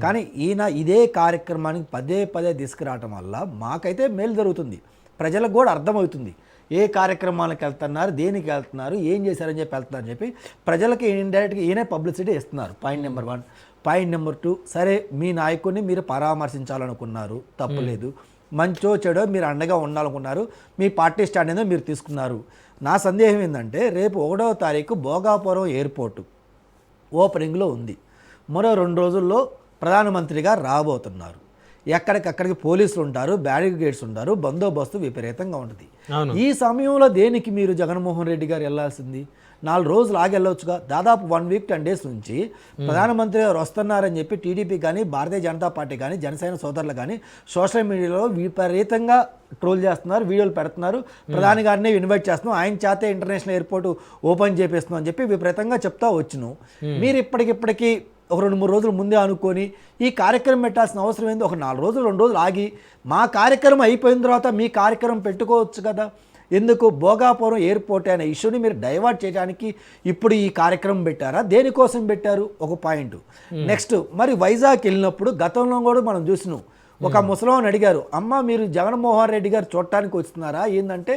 కానీ ఈయన ఇదే కార్యక్రమానికి పదే పదే తీసుకురావటం వల్ల మాకైతే మేలు జరుగుతుంది, ప్రజలకు కూడా అర్థమవుతుంది ఏ కార్యక్రమాలకు వెళ్తున్నారు, దేనికి వెళ్తున్నారు, ఏం చేశారని చెప్పి వెళ్తున్నారని చెప్పి ప్రజలకి ఇండైరెక్ట్గా ఈయనే పబ్లిసిటీ ఇస్తున్నారు. Point number 1. పాయింట్ నెంబర్ 2, సరే మీ నాయకుడిని మీరు పరామర్శించాలనుకున్నారు, తప్పులేదు. మంచో చెడో మీరు అండగా ఉండాలనుకున్నారు, మీ పార్టీ స్టాండ్ ఏదో మీరు తీసుకున్నారు. నా సందేహం ఏంటంటే రేపు 1వ తారీఖు భోగాపురం ఎయిర్పోర్టు ఓపెనింగ్లో ఉంది. మరో 2 రోజుల్లో ప్రధానమంత్రిగా రాబోతున్నారు. ఎక్కడికక్కడికి పోలీసులు ఉంటారు, బ్యారికేడ్స్ ఉంటారు, బందోబస్తు విపరీతంగా ఉంటుంది. ఈ సమయంలో దేనికి మీరు జగన్మోహన్ రెడ్డి గారు వెళ్ళాల్సింది? 4 రోజులు ఆగి వెళ్ళవచ్చుగా. దాదాపు 1 వీక్ 10 డేస్ నుంచి ప్రధానమంత్రి గారు వస్తున్నారని చెప్పి టీడీపీ కానీ భారతీయ జనతా పార్టీ కానీ జనసేన సోదరులు కానీ సోషల్ మీడియాలో విపరీతంగా ట్రోల్ చేస్తున్నారు, వీడియోలు పెడుతున్నారు, ప్రధాని గారిని ఇన్వైట్ చేస్తున్నాం, ఆయన చేతే ఇంటర్నేషనల్ ఎయిర్పోర్ట్ ఓపెన్ చేపిస్తున్నాం అని చెప్పి విపరీతంగా చెప్తా వచ్చినాం. మీరు ఇప్పటికిప్పటికీ ఒక 2-3 రోజులు ముందే అనుకొని ఈ కార్యక్రమం పెట్టాల్సిన అవసరం ఏంది? ఒక 4 రోజులు 2 రోజులు ఆగి మా కార్యక్రమం అయిపోయిన తర్వాత మీ కార్యక్రమం పెట్టుకోవచ్చు కదా. ఎందుకు భోగాపురం ఎయిర్పోర్ట్ అనే ఇష్యూని మీరు డైవర్ట్ చేయడానికి ఇప్పుడు ఈ కార్యక్రమం పెట్టారా? దేనికోసం పెట్టారు? ఒక పాయింట్. నెక్స్ట్, మరి వైజాగ్ వెళ్ళినప్పుడు గతంలో కూడా మనం చూసినాం, ఒక ముసలాన్ని అడిగారు, అమ్మ మీరు జగన్మోహన్ రెడ్డి గారు చూడటానికి వస్తున్నారా? ఏంటంటే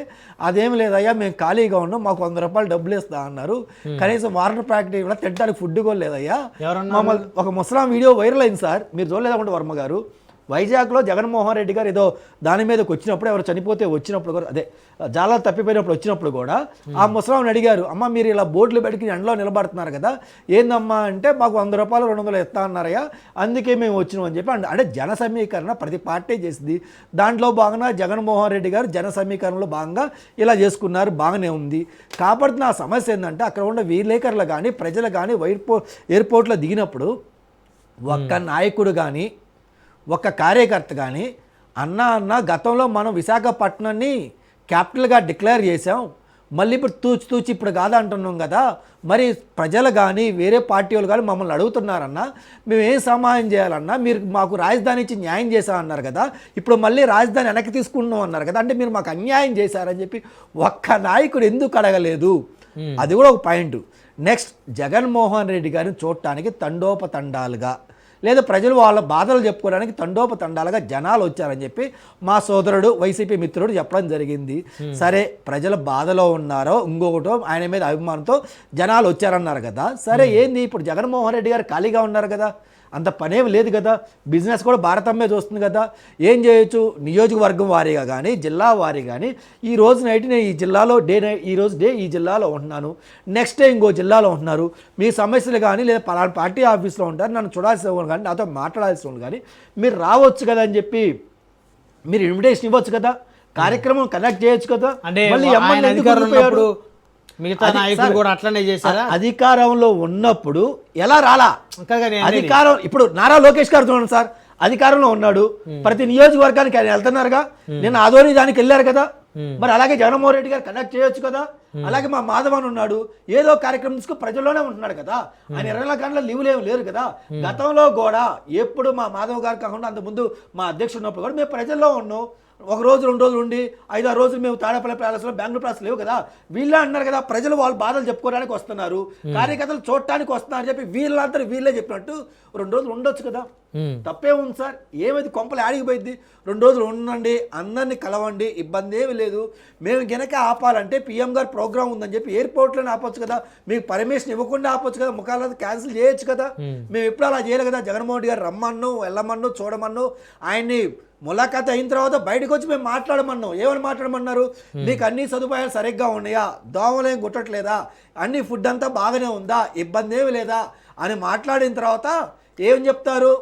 అదేం లేదయ్యా, మేము ఖాళీగా ఉన్నాం, మాకు 100 రూపాయలు డబ్బులు ఇస్తా అన్నారు, కనీసం వాటర్ ప్యాకెట్ కూడా తినడానికి ఫుడ్ కూడా లేదయ్యా. మమ్మల్ని ఒక ముసలాం వీడియో వైరల్ అయింది సార్, మీరు చూడలేదనుకుంటే వర్మ గారు. వైజాగ్లో జగన్మోహన్ రెడ్డి గారు ఏదో దాని మీదకి వచ్చినప్పుడు, ఎవరు చనిపోతే వచ్చినప్పుడు కూడా, అదే జాలాలు తప్పిపోయినప్పుడు వచ్చినప్పుడు కూడా ఆ ముసలాంని అడిగారు, అమ్మ మీరు ఇలా బోర్డులు పెట్టుకుని ఎండలో నిలబడుతున్నారు కదా, ఏందమ్మా అంటే మాకు 100 రూపాయలు 200 ఇస్తా అన్నారయ్యా, అందుకే మేము వచ్చినాం అని చెప్పి. అంటే జన సమీకరణ ప్రతి పార్టీ చేసింది, దాంట్లో భాగంగా జగన్మోహన్ రెడ్డి గారు జన సమీకరణలో భాగంగా ఇలా చేసుకున్నారు, బాగానే ఉంది. కాబట్టి నా సమస్య ఏంటంటే అక్కడ ఉన్న విలేకరులు కానీ ప్రజలు కానీ ఎయిర్పోర్ట్లో దిగినప్పుడు ఒక్క నాయకుడు కానీ ఒక కార్యకర్త కానీ అన్న గతంలో మనం విశాఖపట్నాన్ని క్యాపిటల్గా డిక్లేర్ చేసాం, మళ్ళీ ఇప్పుడు తూచి ఇప్పుడు కాదంటున్నాం కదా, మరి ప్రజలు కానీ వేరే పార్టీ వాళ్ళు కానీ మమ్మల్ని అడుగుతున్నారన్నా, మేము ఏం సహాయం చేయాలన్నా, మీరు మాకు రాజధాని ఇచ్చి న్యాయం చేశామన్నారు కదా, ఇప్పుడు మళ్ళీ రాజధాని వెనక్కి తీసుకుంటున్నాం అన్నారు కదా, అంటే మీరు మాకు అన్యాయం చేశారని చెప్పి ఒక్క నాయకుడు ఎందుకు అడగలేదు? అది కూడా ఒక పాయింట్. నెక్స్ట్, జగన్మోహన్ రెడ్డి గారిని చూడటానికి తండోపతండాలుగా లేదా ప్రజలు వాళ్ళ బాధలు చెప్పుకోవడానికి తండోపతండాలుగా జనాలు వచ్చారని చెప్పి మా సోదరుడు వైసీపీ మిత్రుడు చెప్పడం జరిగింది. సరే, ప్రజల బాధలో ఉన్నారో ఇంకొకటో ఆయన మీద అభిమానంతో జనాలు వచ్చారన్నారు కదా, సరే ఏంది ఇప్పుడు జగన్మోహన్ రెడ్డి గారు ఖాళీగా ఉన్నారు కదా, అంత పనేం లేదు కదా, బిజినెస్ కూడా భారతమ్మే చూస్తుంది కదా, ఏం చేయొచ్చు? నియోజకవర్గం వారీగా కానీ జిల్లా వారీ కానీ ఈ రోజు నైట్ నేను ఈ జిల్లాలో ఈరోజు ఈ జిల్లాలో ఉంటున్నాను, నెక్స్ట్ డే ఇంకో జిల్లాలో ఉంటున్నారు, మీ సమస్యలు కానీ లేదా పలానా పార్టీ ఆఫీస్లో ఉంటారు, నన్ను చూడాల్సిన వాళ్ళు కానీ నాతో మాట్లాడాల్సిన వాళ్ళు కానీ మీరు రావచ్చు కదా అని చెప్పి మీరు ఇన్విటేషన్ ఇవ్వచ్చు కదా, కార్యక్రమం కండక్ట్ చేయొచ్చు కదా. అంటే మళ్ళీ మిగతా నాయకులు కూడా అట్లనే చేశారా? అధికారంలో ఉన్నప్పుడు ఎలా రాలా? అధికారం ఇప్పుడు నారా లోకేష్ గారు చూడండి సార్, అధికారంలో ఉన్నాడు, ప్రతి నియోజకవర్గానికి ఆయన వెళ్తున్నారుగా, నిన్న ఆదోని దానికి వెళ్ళారు కదా, మరి అలాగే జగన్మోహన్ రెడ్డి గారు కనెక్ట్ చేయొచ్చు కదా. అలాగే మా మాధవన్ ఉన్నాడు, ఏదో కార్యక్రమం తీసుకుని ప్రజల్లోనే ఉంటున్నాడు కదా, ఆయన 24 గంటల లీవులు ఏమి లేరు కదా. గతంలో కూడా ఎప్పుడు మా మాధవ్ గారు కాకుండా అంతకుముందు మా అధ్యక్షుడు ఉన్నప్పుడు కూడా మేము ప్రజల్లో ఉన్నాం. 1 రోజు 2 రోజులు ఉండి 5-6 రోజులు మేము తాడేపల్లి ప్యాలెస్లో బెంగళూరు ప్యాలెస్ లేవు కదా, వీళ్ళే అన్నారు కదా, ప్రజలు వాళ్ళ బాధలు చెప్పుకోవడానికి వస్తున్నారు, కార్యకర్తలు చూడటానికి వస్తున్నారు అని చెప్పి వీళ్ళంతా వీళ్ళే చెప్పినట్టు 2 రోజులు ఉండొచ్చు కదా, తప్పే ఉంది సార్. ఏమైంది? కొంపలు ఆడిగిపోయింది. 2 రోజులు ఉండండి, అందరినీ కలవండి, ఇబ్బంది ఏమి లేదు. మేము గనక ఆపాలంటే పిఎం గారు ప్రోగ్రామ్ ఉందని చెప్పి ఎయిర్పోర్ట్లోనే ఆపొచ్చు కదా, మీకు పర్మిషన్ ఇవ్వకుండా ఆపొచ్చు కదా, ముఖాలు క్యాన్సిల్ చేయొచ్చు కదా. మేము ఎప్పుడు అలా చేయలేదు కదా, జగన్మోహన్ రెడ్డి గారు రమ్మన్ను, వెళ్ళమన్ను, చూడమన్ను, ఆయన్ని ములాఖాత్ అయిన తర్వాత బయటకు వచ్చి మేము మాట్లాడమన్నాం. ఏమని మాట్లాడమన్నారు? మీకు అన్ని సదుపాయాలు సరిగ్గా ఉన్నాయా, దోమలేం గుట్టట్లేదా, అన్ని ఫుడ్ అంతా బాగానే ఉందా, ఇబ్బంది ఏమి లేదా అని మాట్లాడిన తర్వాత ఏం చెప్తారు?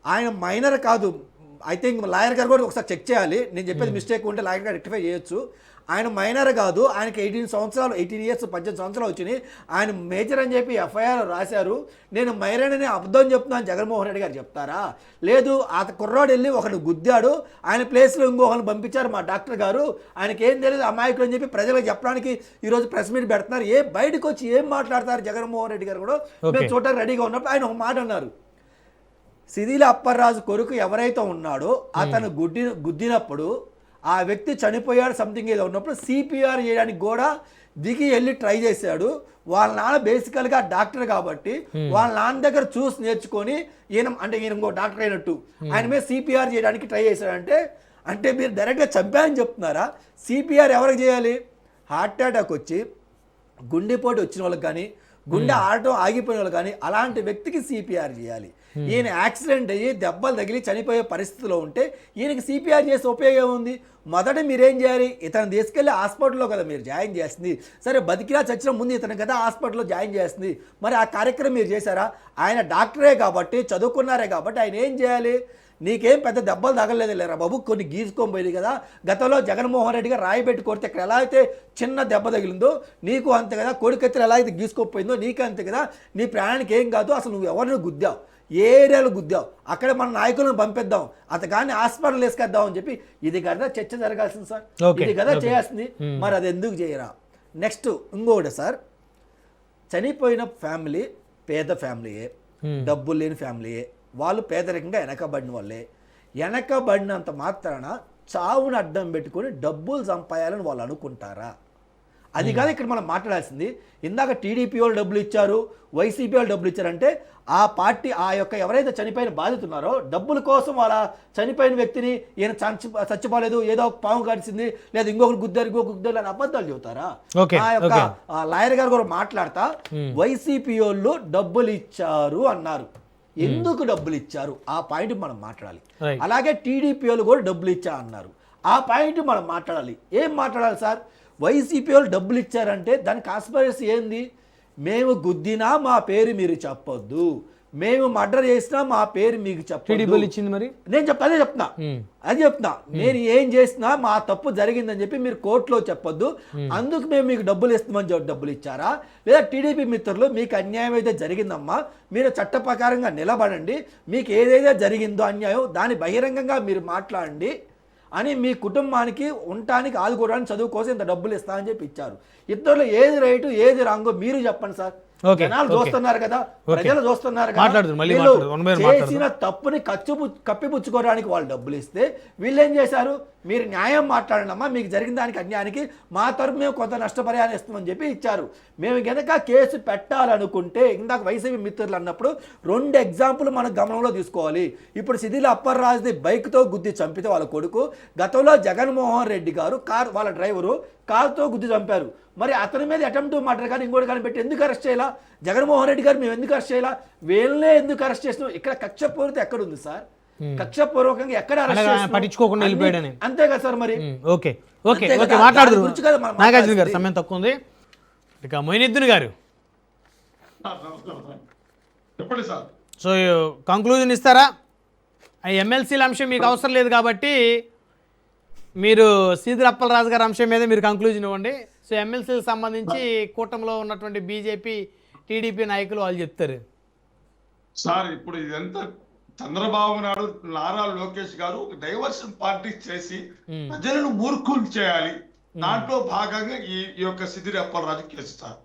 ఆయన మైనర్ కాదు, ఐ థింక్ లాయర్ గారు కూడా ఒకసారి చెక్ చేయాలి. నేను చెప్పేది మిస్టేక్ ఉంటే లాయర్ గారు రెక్టిఫై చేయొచ్చు. ఆయన మైనర్ కాదు, ఆయనకి 18 ఇయర్స్ 18 సంవత్సరాలు వచ్చినాయి. ఆయన మేజర్ అని చెప్పి ఎఫ్ఐఆర్ రాశారు. నేను మైనర్ అని అబద్ధం చెప్తున్నాను జగన్మోహన్ రెడ్డి గారు చెప్తారా? లేదు, ఆ కుర్రాడు వెళ్ళి ఒకరిని గుద్దాడు, ఆయన ప్లేస్లో ఇంకొకరిని పంపించారు మా డాక్టర్ గారు, ఆయనకి ఏం తెలియదు అమాయకుడు అని చెప్పి ప్రజలకు చెప్పడానికి ఈరోజు ప్రెస్ మీట్ పెడుతున్నారు. బయటకు వచ్చి ఏం మాట్లాడతారు జగన్మోహన్ రెడ్డి గారు కూడా మేము చూడటానికి రెడీగా ఉన్నప్పుడు ఆయన ఒక మాట అన్నారు. సిదిల అప్పర్రాజు కొడుకు ఎవరైతే ఉన్నాడో అతను గుద్దినప్పుడు ఆ వ్యక్తి చనిపోయాడు సంథింగ్ ఏదో ఉన్నప్పుడు సిపిఆర్ చేయడానికి కూడా దిగి వెళ్ళి ట్రై చేశాడు. వాళ్ళ నాన్న బేసికల్గా డాక్టర్ కాబట్టి వాళ్ళ నాన్న దగ్గర చూసి నేర్చుకొని ఈయన ఇంకో డాక్టర్ అయినట్టు ఆయన మీద సిపిఆర్ చేయడానికి ట్రై చేశాడంటే అంటే మీరు డైరెక్ట్గా చంపారని చెప్తున్నారా? సిపిఆర్ ఎవరికి చేయాలి? హార్ట్ అటాక్ వచ్చి గుండెపోటు వచ్చిన వాళ్ళకి కానీ గుండె ఆడటం ఆగిపోయిన వాళ్ళు కానీ అలాంటి వ్యక్తికి సిపిఆర్ చేయాలి. ఈయన యాక్సిడెంట్ అయ్యి దెబ్బలు తగిలి చనిపోయే పరిస్థితిలో ఉంటే ఈయనకి సిపిఆర్ చేసే ఉపయోగం ఉంది. మొదట మీరేం చేయాలి? ఇతను తీసుకెళ్ళి హాస్పిటల్లో కదా మీరు జాయిన్ చేస్తుంది. సరే బతికినా చచ్చిన ముందు ఇతను కదా హాస్పిటల్లో జాయిన్ చేస్తుంది. మరి ఆ కార్యక్రమం మీరు చేశారా? ఆయన డాక్టరే కాబట్టి చదువుకున్నారే కాబట్టి ఆయన ఏం చేయాలి? నీకేం పెద్ద దెబ్బలు తగలేదు లేరా బాబు, కొన్ని గీసుకొని పోయింది కదా. గతంలో జగన్మోహన్ రెడ్డి గారు రాయి పెట్టి కొడితే ఇక్కడ ఎలా అయితే చిన్న దెబ్బ తగిలిందో నీకు అంతే కదా, కొడుకెత్తులు ఎలా అయితే గీసుకోపోయిందో నీకు అంతే కదా. నీ ప్రాణానికి ఏం కాదు, అసలు నువ్వు ఎవరిని గుద్దావు, ఏ ఏరియాలో గుద్దావు, అక్కడ మన నాయకులను పంపిద్దాం, అతగాని హాస్పిటల్ వేసుకొద్దాం అని చెప్పి ఇది కదా చర్చ జరగాల్సింది సార్, ఇది కదా చేయాల్సింది. మరి అది ఎందుకు చేయరా? నెక్స్ట్ ఇంకోటి సార్, చనిపోయిన ఫ్యామిలీ పేద ఫ్యామిలీయే, డబ్బులు లేని ఫ్యామిలీయే, వాళ్ళు పేదరికంగా వెనకబడిన వాళ్ళే. వెనకబడినంత మాత్రాన చావును అడ్డం పెట్టుకొని డబ్బులు సంపాయాలని వాళ్ళు అనుకుంటారా? అది కాదు ఇక్కడ మనం మాట్లాడాల్సింది. ఇందాక టీడీపీ వాళ్ళు డబ్బులు ఇచ్చారు, వైసీపీ వాళ్ళు డబ్బులు ఇచ్చారంటే ఆ పార్టీ ఆ యొక్క ఎవరైతే చనిపోయిన బాధితున్నారో డబ్బుల కోసం వాళ్ళ చనిపోయిన వ్యక్తిని ఈయన చచ్చిపోలేదు, ఏదో పాము కడిచింది, లేదా ఇంకొకరు గుద్దారు అని అబద్ధాలు చెబుతారా? ఆ యొక్క లాయర్ గారు కూడా మాట్లాడతా వైసీపీ వాళ్ళు డబ్బులు ఇచ్చారు అన్నారు. ఎందుకు డబ్బులు ఇచ్చారు ఆ పాయింట్ మనం మాట్లాడాలి. అలాగే టీడీపీ వాళ్ళు కూడా డబ్బులు ఇచ్చా అన్నారు, ఆ పాయింట్ మనం మాట్లాడాలి. ఏం మాట్లాడాలి సార్? వైసీపీ వాళ్ళు డబ్బులు ఇచ్చారంటే దానికి కాన్స్పిరసీ ఏంది? మేము గుద్దినా మా పేరు మీరు చెప్పొద్దు, మేము మర్డర్ చేసినా మా పేరు మీకు చెప్పొద్దు. మరి నేను అదే చెప్తున్నా నేను ఏం చేసినా మా తప్పు జరిగిందని చెప్పి మీరు కోర్టులో చెప్పొద్దు, అందుకు మేము మీకు డబ్బులు ఇస్తామని డబ్బులు ఇచ్చారా? లేదా టీడీపీ మిత్రులు మీకు అన్యాయం అయితే జరిగిందమ్మా, మీరు చట్ట ప్రకారంగా నిలబడండి, మీకు ఏదైతే జరిగిందో అన్యాయం దాన్ని బహిరంగంగా మీరు మాట్లాడండి అని మీ కుటుంబానికి ఉండటానికి ఆదుకోవడానికి చదువు కోసం ఇంత డబ్బులు ఇస్తామని చెప్పి ఇచ్చారు. ఇద్దరు ఏది రైటు ఏది రాంగో మీరు చెప్పండి సార్. జనాలు చూస్తున్నారు కదా, ప్రజలు చూస్తున్నారు కదా, చేసిన తప్పుని కప్పిపుచ్చుకోవడానికి వాళ్ళు డబ్బులు ఇస్తే వీళ్ళు ఏం చేశారు? మీరు న్యాయం మాట్లాడండి అమ్మా, మీకు జరిగిన దానికి అన్యాయానికి మా తరపు మేము కొంత నష్టపరిహారం ఇస్తామని చెప్పి ఇచ్చారు. మేము గనక కేసు పెట్టాలనుకుంటే ఇందాక వైసీపీ మిత్రులు అన్నప్పుడు 2 ఎగ్జాంపుల్ మనం గమనంలో తీసుకోవాలి. ఇప్పుడు సిదిల అప్పర్రాజుది బైక్తో గుద్ది చంపితే వాళ్ళ కొడుకు, గతంలో జగన్మోహన్ రెడ్డి గారు వాళ్ళ డ్రైవరు కారుతో గుద్ది చంపారు. మరి అతని మీద అటెంప్ట్ మర్డర్ కానీ ఇంకోటి కానీ పెట్టి ఎందుకు అరెస్ట్ చేయాలా? జగన్మోహన్ రెడ్డి గారు మేము ఎందుకు అరెస్ట్ చేయాలా? వీళ్ళనే ఎందుకు అరెస్ట్ చేస్తున్నాం? ఇక్కడ కక్షపూరిత ఎక్కడుంది సార్? కక్షపూర్వకంగా ఎక్కడ పట్టించుకోకుండా వెళ్ళిపోయాడని అంతే కదా సార్. మరి ఓకే ఓకే ఓకే మాట్లాడుతున్నారు నాగార్జున గారు, సమయం తక్కువ ఉంది. ఇక మొయినుద్దీన్ గారు చెప్పండి సార్. సో కంక్లూజన్ ఇస్తారా? ఎమ్మెల్సీల అంశం మీకు అవసరం లేదు కాబట్టి మీరు సిదిల అప్పలరాజు గారి అంశం మీద మీరు కంక్లూజన్ ఇవ్వండి. సో ఎమ్మెల్సీలకు సంబంధించి కూటమిలో ఉన్నటువంటి బీజేపీ టీడీపీ నాయకులు వాళ్ళు చెప్తారు సార్. ఇప్పుడు ఇదంతా చంద్రబాబు నాయుడు నారా లోకేష్ గారు ఒక డైవర్షన్ పార్టీ చేసి ప్రజలను మూర్ఖులు చేయాలి, దాంట్లో భాగంగా ఈ యొక్క సిదిరి అప్పలరాజు కేసు సార్.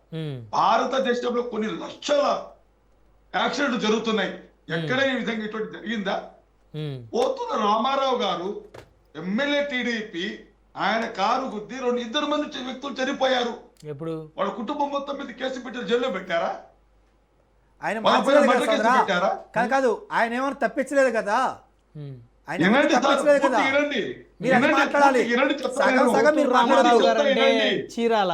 భారతదేశంలో కొన్ని లక్షల యాక్సిడెంట్లు జరుగుతున్నాయి, ఎక్కడ ఈ విధంగా ఇటువంటి జరిగిందా? పోతున్న రామారావు గారు ఎమ్మెల్యే టీడీపీ, ఆయన కారు గుద్ది 2 మంది వ్యక్తులు చనిపోయారు. ఎప్పుడు వాళ్ళ కుటుంబం మొత్తం మీద కేసు పెట్టి జైల్లో పెట్టారా? ఆయన కాదు, ఆయన ఏమైనా తప్పించలేదు కదా, చీరాల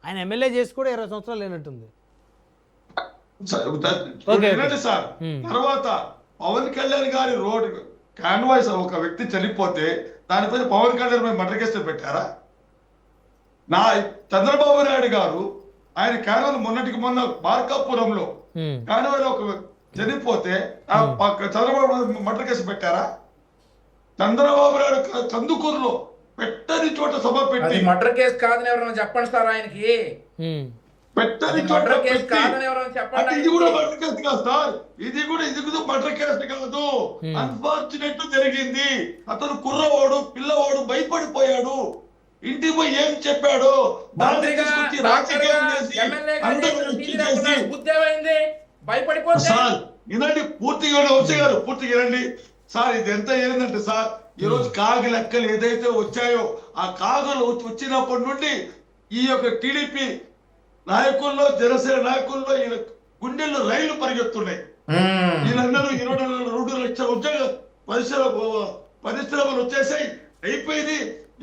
ఆయన ఎమ్మెల్యే చేసి కూడా 20 సంవత్సరాలు లేనట్టుంది సార్. తర్వాత పవన్ కళ్యాణ్ గారి రోడ్ కాన్వాయ్స్ ఒక వ్యక్తి చనిపోతే దానిపైన పవన్ కళ్యాణ్ మర్డర్ కేసు పెట్టారా? చంద్రబాబు నాయుడు గారు ఆయన కాన్వాయ్ మొన్న మార్కాపురంలో కాన్వాయ్లో ఒక చనిపోతే ఆ చంద్రబాబు నాయుడు మర్డర్ కేసు పెట్టారా? చంద్రబాబు నాయుడు కందుకూరులో పెట్టని చోట సభ అది పెట్టి మర్డర్ కేసు కాదని ఎవరైనా చెప్పండి సార్ ఆయనకి. ఉమ్. పెట్టని చోట మర్డర్ కేసు పెట్టి కాదని ఎవరైనా చెప్పండి అంటే ఇది కూడా ఆయనకి. మర్డర్ కేసు కాదు సార్, ఇది కూడా మర్డర్ కేసు కాదు. అన్ఫార్చునేట్ జరిగింది. అతను కుర్రవాడు, పిల్లవాడు భయపడిపోయాడు. ఇంటికి పోయి ఏం చెప్పాడు? మంత్రిగా, డాక్టర్గా, చేసి ఎమ్మెల్యేగా అందరూ చేసిన వచ్చి సీనియర్ చేసి అప్పుడు బుద్ధి ఏమైంది? భయపడిపోతే సార్ వినండి, పూర్తిగా వంశీ గారు పూర్తిగా వినండి సార్. ఇది ఎంత ఏంటంటే సార్, ఈ రోజు కాగి లెక్కలు ఏదైతే వచ్చాయో ఆ కాగులు వచ్చినప్పటి నుండి ఈ యొక్క టీడీపీ నాయకుల్లో, జనసేన నాయకుల్లో ఈయన గుండెల్లో రైళ్లు పరిగెత్తున్నాయి. వీళ్ళందరూ 22 లక్షల ఉద్యోగ పరిశ్రమలు వచ్చేసాయి, అయిపోయింది.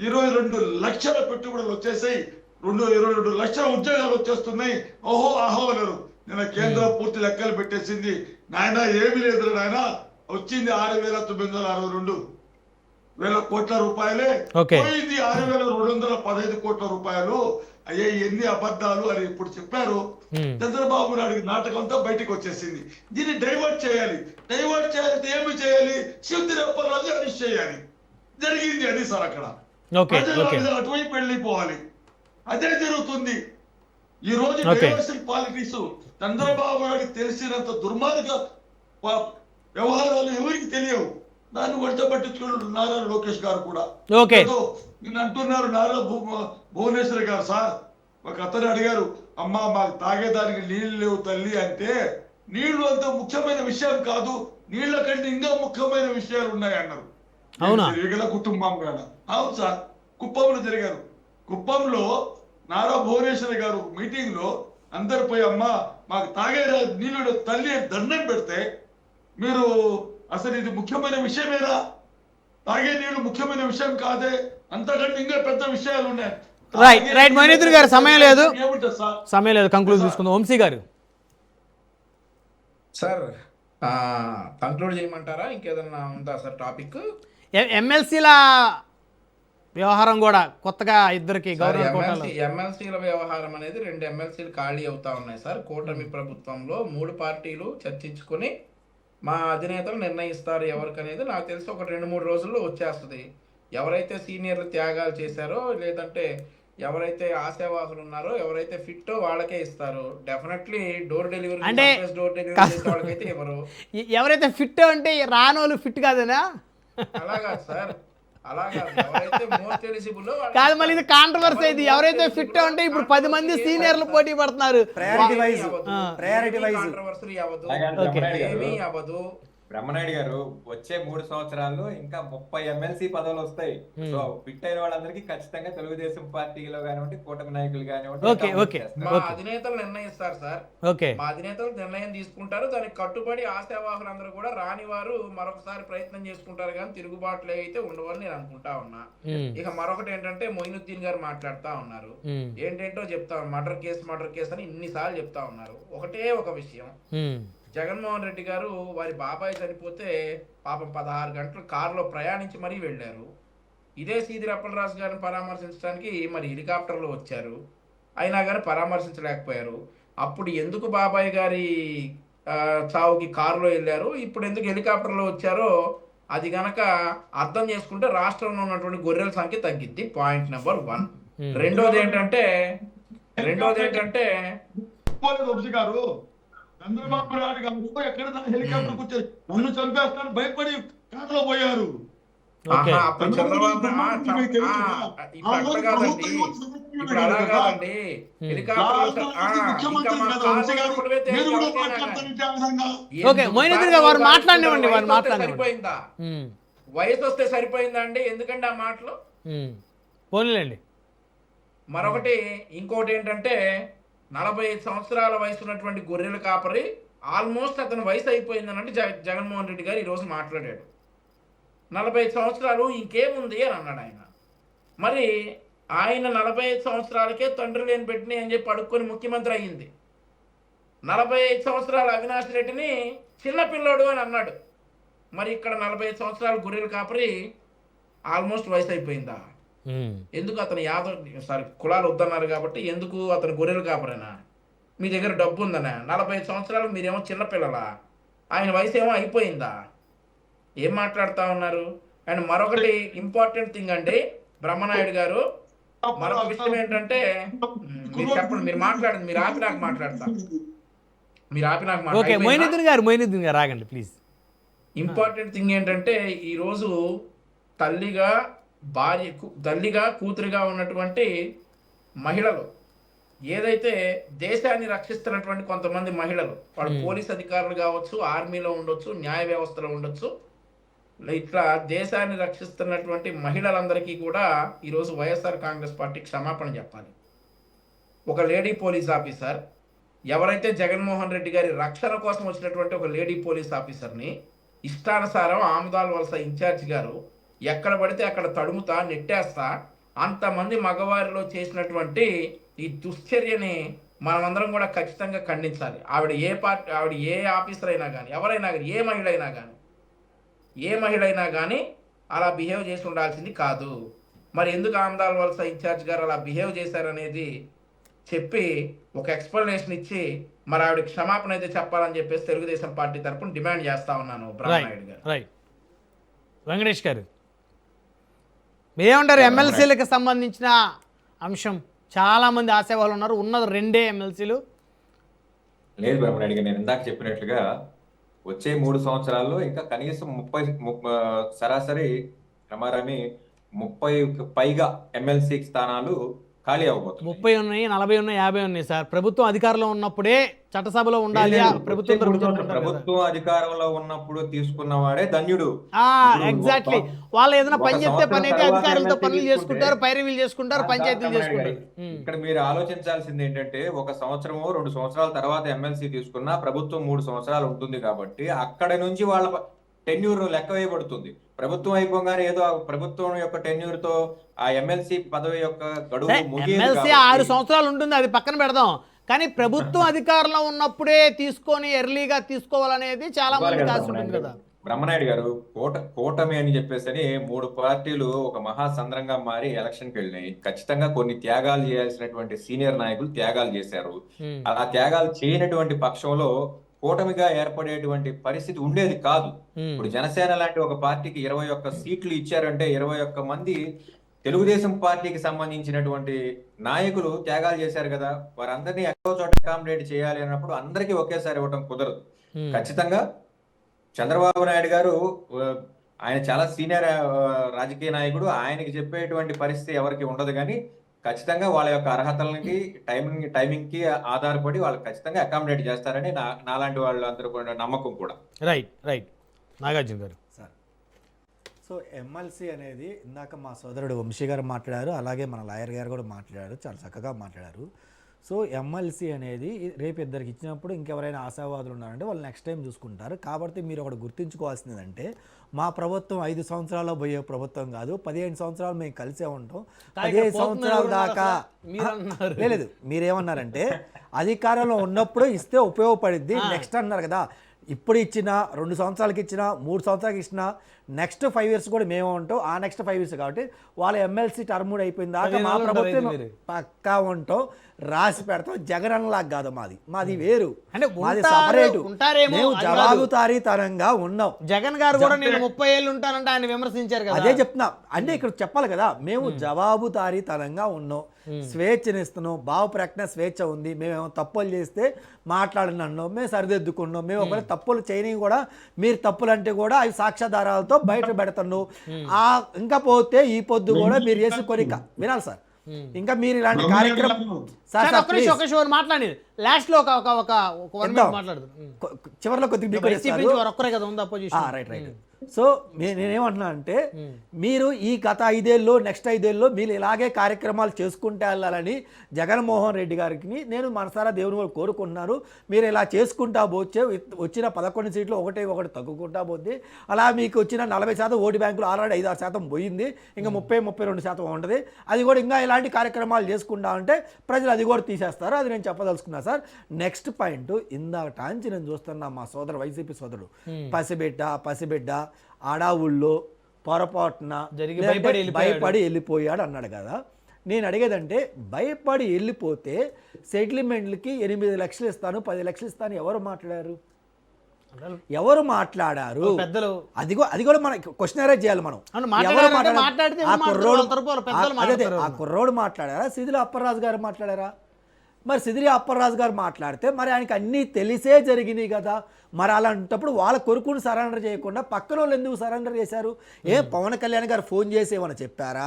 22 లక్షల పెట్టుబడులు వచ్చేసాయి, 22 లక్షల ఉద్యోగాలు వచ్చేస్తున్నాయి. ఓహో ఆహో అన్నారు. నిన్న కేంద్రం పూర్తి లెక్కలు పెట్టేసింది. నాయన ఏమీ లేదు నాయన, వచ్చింది 6,962 కోట్ల రూపాయలే, Okay. పోయింది 6,215 కోట్ల రూపాయలు. అయ్యే ఎన్ని అబద్ధాలు అని ఇప్పుడు చెప్పారు. చంద్రబాబు నాయుడు నాటకం అంతా బయటకు వచ్చేసింది. దీన్ని డైవర్ట్ చేయాలి. ఏమి చేయాలి? శివరాజు అరెస్ట్ చేయాలి. జరిగింది అది సార్. అక్కడ ఓకే ఓకే అటువైపు వెళ్ళిపోవాలి. అదే జరుగుతుంది ఈ రోజు. Okay. Diversion politics Chandrababu Naidu తెలిసినంత దుర్మార్గ వ్యవహారాలు ఎవరికి తెలియవు. దాన్ని వంట పట్టించుకున్నాడు నారా లోకేష్ గారు కూడా. ఓకే. నేను అంటున్నారు నారా భువనేశ్వర్ గారు సార్, ఒక అతను అడిగారు, అమ్మా మాకు తాగేదానికి నీళ్లు లేవు తల్లి అంటే, నీళ్లు అంత ముఖ్యమైన విషయం కాదు, నీళ్ల కంటే ఇంకా ముఖ్యమైన విషయాలు ఉన్నాయి అన్నారు. అవునా? తిరిగిన కుటుంబం కదా. అవును సార్, కుప్పంలో జరిగారు. కుప్పంలో నారా భువనేశ్వర్ గారు మీటింగ్ లో అందరు పోయి, అమ్మా మాకు తాగే నీళ్లు తల్లి దండం పెడితే, మీరు అసలు ఇది ముఖ్యమైన విషయమేనా? తాగే నీళ్లు ముఖ్యమైన విషయం కాదే, అంతకంటే ఇంకా పెద్ద విషయాలు ఉన్నాయి. రైట్ మహేంద్ర గారు, సమయం లేదు, ఏముంటుంది సార్? సమయం లేదు, కంక్లూడ్ తీసుకుందాం. వంశీ గారు సార్ కంక్లూడ్ చేయమంటారా? ఇంకేదన్నా ఉందా సార్ టాపిక్? ఎమ్మెల్సీల వ్యవహారం కూడా కొత్తగా ఇద్దరికి గవర్నర్ కోటాలో ఎమ్మెల్సీల వ్యవహారం అనేది 2 ఎమ్మెల్సీలు ఖాళీ అవుతా ఉన్నాయి సార్. కూటమి ప్రభుత్వంలో 3 పార్టీలు చర్చించుకొని మా అధినేతలు నిర్ణయిస్తారు ఎవరికనేది. నాకు తెలిసి ఒక 2-3 రోజుల్లో వచ్చేస్తుంది. ఎవరైతే సీనియర్లు త్యాగాలు చేశారో, లేదంటే ఎవరైతే ఆశావాహులు ఉన్నారో, ఎవరైతే ఫిట్టో వాళ్ళకే ఇస్తారు. డెఫినెట్లీ డోర్ డెలివరీ అంటే డోర్ డెలివరీ చేసే వాళ్ళకైతే ఎవరు ఎవరైతే ఫిట్ అంటే రానోళ్ళు ఫిట్ కాదనా? అలాగా సార్, అలాగా ఎవరైతే మోస్ట్ ఎలిజిబుల్ కాదు, మళ్ళీ ఇది కాంట్రవర్సీ అయింది. ఎవరైతే ఫిట్ అంటే ఇప్పుడు 10 మంది సీనియర్లు పోటీ పడుతున్నారు. ప్రయారిటీ వైజ్ కాంట్రవర్సీ అవ్వదు, ఏమీ అవ్వదు. బ్రహ్మనాయుడు గారు, వచ్చే 3 సంవత్సరాల్లో ఇంకా 30 ఎమ్మెల్సీ పదవులు వస్తాయి. సో ఫిట్ అయిన వాళ్ళందరికీ ఖచ్చితంగా తెలుగుదేశం పార్టీలో కానివ్వండి, కూటమి నాయకులు ఓకే, ఓకే. కానివ్వండి, మా అధినేతలు నిర్ణయిస్తారు సార్. ఓకే, మా అధినేతలు నిర్ణయం తీసుకుంటారు. దానికి కట్టుబడి ఆశావాహులందరూ కూడా రాని వారు మరొకసారి ప్రయత్నం చేసుకుంటారు, కానీ తిరుగుబాట్లు అయితే ఉండవని నేను అనుకుంటా ఉన్నా. ఇక మరొకటి ఏంటంటే, మొయినుద్దీన్ గారు మాట్లాడుతా ఉన్నారు, ఏంటేంటో చెప్తా, మర్డర్ కేసు అని ఇన్నిసార్లు చెప్తా ఉన్నారు. ఒకటే ఒక విషయం, జగన్మోహన్ రెడ్డి గారు వారి బాబాయ్ చనిపోతే పాపం 16 గంటలు కారులో ప్రయాణించి మరీ వెళ్ళారు. ఇదే సీదిరి అప్పలరాజు గారిని పరామర్శించడానికి మరి హెలికాప్టర్లో వచ్చారు, అయినా కానీ పరామర్శించలేకపోయారు. అప్పుడు ఎందుకు బాబాయ్ గారి చావుకి కారులో వెళ్ళారు, ఇప్పుడు ఎందుకు హెలికాప్టర్లో వచ్చారో అది గనక అర్థం చేసుకుంటే రాష్ట్రంలో ఉన్నటువంటి గొర్రెల సంఖ్య తగ్గిద్ది. Point number 1. రెండోది ఏంటంటే వంశీ గారు, చంద్రబాబు నాయుడు గారు ఎక్కడ హెలికాప్టర్ కూర్చొని నన్ను చంపేస్తారు భయపడి కారులో పోయారు. అప్పుడు చంద్రబాబు ఇప్పుడు అలా కాదండి, ఓకే, మొయినుద్దీన్ గారు వారు మాట్లాడినివ్వండి, వారు సరిపోయిందా? వయసు వస్తే సరిపోయిందా అండి? ఎందుకంటే ఆ మాటలు పోనీలేండి. మరొకటి ఇంకోటి ఏంటంటే, 45 సంవత్సరాల వయసు ఉన్నటువంటి గొర్రెల కాపరి ఆల్మోస్ట్ అతని వయసు అయిపోయిందనంటే జగన్మోహన్ రెడ్డి గారు ఈరోజు మాట్లాడాడు. 45 సంవత్సరాలు ఇంకేముంది అని అన్నాడు ఆయన. మరి ఆయన 45 సంవత్సరాలకే తండ్రి లేని బిడ్డని అని చెప్పి అడుక్కొని ముఖ్యమంత్రి అయ్యింది. 45 సంవత్సరాల అవినాష్ రెడ్డిని చిన్నపిల్లోడు అని అన్నాడు. మరి ఇక్కడ 45 సంవత్సరాల గొర్రెల కాపరి ఆల్మోస్ట్ వయసు అయిపోయిందా? ఎందుకు అతను కులాలు వద్దన్నారు కాబట్టి ఎందుకు అతను గొర్రెలు కాపరేనా? మీ దగ్గర డబ్బు ఉందనా? 45 సంవత్సరాలు మీరేమో చిన్నపిల్లలా? ఆయన వయసు ఏమో అయిపోయిందా? ఏం మాట్లాడుతా ఉన్నారు? అండ్ మరొకటి ఇంపార్టెంట్ థింగ్ అండి బ్రహ్మనాయుడు గారు, మరొక విషయం ఏంటంటే మీరు చెప్పండి, మీరు మాట్లాడండి, మీరు ఆపి నాకు మాట్లాడతా, మీరు ఆపి నాకు ఓకే, మొయినుద్దీన్ గారు ఆగండి ప్లీజ్. ఇంపార్టెంట్ థింగ్ ఏంటంటే ఈరోజు తల్లిగా కూతురిగా ఉన్నటువంటి మహిళలు, ఏదైతే దేశాన్ని రక్షిస్తున్నటువంటి కొంతమంది మహిళలు, వాళ్ళు పోలీస్ అధికారులు కావచ్చు, ఆర్మీలో ఉండొచ్చు, న్యాయ వ్యవస్థలో ఉండొచ్చు, ఇట్లా దేశాన్ని రక్షిస్తున్నటువంటి మహిళలందరికీ కూడా ఈరోజు వైఎస్ఆర్ కాంగ్రెస్ పార్టీ క్షమాపణ చెప్పాలి. ఒక లేడీ పోలీస్ ఆఫీసర్, ఎవరైతే జగన్మోహన్ రెడ్డి గారి రక్షణ కోసం వచ్చినటువంటి ఒక లేడీ పోలీస్ ఆఫీసర్ని ఇష్టానుసారం ఆముదాల వలస ఇన్ఛార్జ్ గారు ఎక్కడ పడితే అక్కడ తడుముతా నెట్టేస్తా అంతమంది మగవారిలో చేసినటువంటి ఈ దుశ్చర్యని మనమందరం కూడా ఖచ్చితంగా ఖండించాలి. ఆవిడ ఏ ఆఫీసర్ అయినా కానీ, ఎవరైనా కానీ, ఏ మహిళ అయినా కానీ అలా బిహేవ్ చేసి ఉండాల్సింది కాదు. మరి ఎందుకు ఆముదాల వలస ఇన్ఛార్జ్ గారు అలా బిహేవ్ చేశారనేది చెప్పి ఒక ఎక్స్ప్లెనేషన్ ఇచ్చి మరి ఆవిడ క్షమాపణ అయితే చెప్పాలని చెప్పేసి తెలుగుదేశం పార్టీ తరఫున డిమాండ్ చేస్తా ఉన్నాను బ్రహ్మనాయుడు గారు. రైట్. వెంకటేష్ గారు మీరేమంటారు? ఎమ్మెల్సీలకు సంబంధించిన అంశం చాలామంది ఆశావాళ్ళు ఉన్నారు, ఉన్నది 2 ఎమ్మెల్సీలు. లేదు బ్రహ్మనాయుడు గారు, నేను ఇందాక చెప్పినట్లుగా వచ్చే 3 సంవత్సరాల్లో ఇంకా కనీసం 30 సరాసరి రమారమి 30కి పైగా ఎమ్మెల్సీ స్థానాలు ఖాళీ అవ్వబోతుంది. 30 ఉన్నాయి, 40 ఉన్నాయి, 50 ఉన్నాయి సార్. ప్రభుత్వం అధికారంలో ఉన్నప్పుడే చట్టసభలో ఉండాలి. ప్రభుత్వం అధికారంలో ఉన్నప్పుడు తీసుకున్న వాడే ధన్యుడు. ఎగ్జాక్ట్లీ. వాళ్ళు ఏదైనా పని చేస్తే పని అయితే అధికారులతో పనులు చేసుకుంటారు, పైరవీలు చేసుకుంటారు, పంచాయతీలు చేసుకుంటారు. ఇక్కడ మీరు ఆలోచించాల్సింది ఏంటంటే 1 సంవత్సరమో 2 సంవత్సరాల తర్వాత ఎమ్మెల్సీ తీసుకున్నా ప్రభుత్వం 3 సంవత్సరాలు ఉంటుంది కాబట్టి అక్కడ నుంచి వాళ్ళ టెన్యూర్ లెక్క వేయబడుతుంది. ప్రభుత్వం అయిపోగానే ఏదో ప్రభుత్వం యొక్క టెన్యూర్ తో ఆ ఎమ్మెల్సీ పదవి యొక్క గడువు ఎమ్మెల్సీ 6 సంవత్సరాలు ఉంటుంది, అది పక్కన పెడదాం. కానీ ప్రభుత్వం అధికారంలో ఉన్నప్పుడే తీసుకొని ఎర్లీగా తీసుకోవాలనేది చాలా మంది ఆశ ఉంటుంది కదా. బ్రహ్మనాయుడు గారు, కూటమి అని చెప్పేసి 3 పార్టీలు ఒక మహాసంద్రంగా మారి ఎలక్షన్కి వెళ్ళినాయి. ఖచ్చితంగా కొన్ని త్యాగాలు చేయాల్సినటువంటి సీనియర్ నాయకులు త్యాగాలు చేశారు. అలా త్యాగాలు చేయనటువంటి పక్షంలో కూటమిగా ఏర్పడేటువంటి పరిస్థితి ఉండేది కాదు. ఇప్పుడు జనసేన లాంటి ఒక పార్టీకి 21 సీట్లు ఇచ్చారంటే 21 మంది తెలుగుదేశం పార్టీకి సంబంధించినటువంటి నాయకులు త్యాగాలు చేశారు కదా. వారందరినీ ఎక్కడో చోట అకామిడేట్ చేయాలి అన్నప్పుడు అందరికీ ఒకేసారి ఇవ్వడం కుదరదు. ఖచ్చితంగా చంద్రబాబు నాయుడు గారు ఆయన చాలా సీనియర్ రాజకీయ నాయకుడు, ఆయనకి చెప్పేటువంటి పరిస్థితి ఎవరికి ఉండదు. కానీ ఖచ్చితంగా వాళ్ళ యొక్క అర్హతలకి టైమింగ్ కి ఆధారపడి వాళ్ళు ఖచ్చితంగా అకామిడేట్ చేస్తారని నాలాంటి వాళ్ళందరూ కూడా నమ్మకం కూడా. రైట్ నాగార్జున గారు సార్, సో ఎమ్మెల్సీ అనేది ఇందాక మా సోదరుడు వంశీ గారు మాట్లాడారు, అలాగే మన లాయర్ గారు కూడా మాట్లాడారు, చాలా చక్కగా మాట్లాడారు. సో ఎమ్మెల్సీ అనేది రేపు ఇద్దరికి ఇచ్చినప్పుడు ఇంకెవరైనా ఆశావాదులు ఉన్నారంటే వాళ్ళు నెక్స్ట్ టైం చూసుకుంటారు. కాబట్టి మీరు ఒకటి గుర్తుంచుకోవాల్సింది అంటే మా ప్రభుత్వం 5 సంవత్సరాల్లో పోయే ప్రభుత్వం కాదు, 15 సంవత్సరాలు మేము కలిసే ఉంటాం. 15 సంవత్సరాల దాకా లేదు. మీరేమన్నారంటే అధికారంలో ఉన్నప్పుడు ఇస్తే ఉపయోగపడిద్ది నెక్స్ట్ అన్నారు కదా. ఇప్పుడు ఇచ్చిన 2 సంవత్సరాలకి ఇచ్చిన 3 సంవత్సరాలకి ఇచ్చిన నెక్స్ట్ 5 years కూడా మేము ఉంటాం. ఆ నెక్స్ట్ 5 years కాబట్టి వాళ్ళ ఎమ్మెల్సీ టర్మ్ అయిపోయిన దాకా మా ప్రభుత్వం పక్కా ఉంటాం, రాసి పెడతాం. జగనన్నలాగా కాదు, మాది వేరు, మాది సపరేటు. మేము జవాబుదారీతనంగా ఉన్నాం. జగన్ గారు కూడా నేను 30 ఏళ్ళు ఉంటానంటే ఆయన విమర్శించారు కదా. అదే చెప్తున్నా, అంటే ఇక్కడ చెప్పాలి కదా. మేము జవాబుదారీతనంగా ఉన్నాం, స్వేచ్ఛనిస్తున్నాం, భావ ప్రకటన స్వేచ్ఛ ఉంది. మేమేమో తప్పులు చేస్తే మాట్లాడినాం, మేము సరిదిద్దుకున్నాం. మేము ఒకవేళ తప్పులు చేయని కూడా మీరు తప్పులు అంటే కూడా అవి సాక్ష్యాధారాలతో బయట పెడతాను. ఇంకా పోతే ఈ పొద్దు కూడా మీరు చేసి కొరిక వినాలి సార్. ఇంకా మీరు ఇలాంటి కార్యక్రమం మాట్లాడి లాస్ట్ లో చివరిలో కొద్దిగా రైట్. సో నేనేమంటున్నా అంటే మీరు ఈ గత 5 ఏళ్ళు నెక్స్ట్ 5 ఏళ్ళు మీరు ఇలాగే కార్యక్రమాలు చేసుకుంటే వెళ్ళాలని జగన్మోహన్ రెడ్డి గారికి నేను మనసారా దేవుని కూడా కోరుకుంటున్నారు. మీరు ఇలా చేసుకుంటా పోతే వచ్చిన 11 సీట్లు ఒకటి తగ్గుకుంటా పోద్ది. అలా మీకు వచ్చిన 40% ఓటు బ్యాంకులు ఆల్రెడీ 5-6% పోయింది. ఇంకా 30-32% ఉంటుంది. అది కూడా ఇంకా ఇలాంటి కార్యక్రమాలు చేసుకుంటా ఉంటే ప్రజలు అది కూడా తీసేస్తారు. అది నేను చెప్పదలుచుకున్నా సార్. నెక్స్ట్ పాయింట్, ఇందాక టాంచి నేను చూస్తున్నా మా సోదరు వైసీపీ సోదరుడు పసిబిడ్డ అడావుల్లో పొరపాటున భయపడి వెళ్ళిపోయాడు అన్నాడు కదా. నేను అడిగేదంటే భయపడి వెళ్ళిపోతే సెటిల్మెంట్లకి 8 లక్షలు ఇస్తాను 10 లక్షలు ఇస్తాను ఎవరు మాట్లాడారు? ఎవరు మాట్లాడారు పెద్దలు అది కూడా మన క్వశ్చన్ చేయాలి మనం. అవును, ఎవరు మాట్లాడారంటే మాట్లాడారు? మాట్లాడితే ఆ ఎవరు కుర్రోడు మాట్లాడతారు? పెద్దలు అదే మాట్లాడతారు. ఆ కుర్రోడు మాట్లాడారా, సిదిరి అప్పలరాజు గారు మాట్లాడారా? మరి సిదిరి అప్పలరాజు గారు మాట్లాడితే మరి ఆయనకి అన్నీ తెలిసే జరిగినాయి కదా. మరి అలాంటప్పుడు వాళ్ళ కొడుకుని సరెండర్ చేయకుండా పక్కన వాళ్ళు ఎందుకు సరెండర్ చేశారు? పవన్ కళ్యాణ్ గారు ఫోన్ చేసి ఏమన్నా చెప్పారా?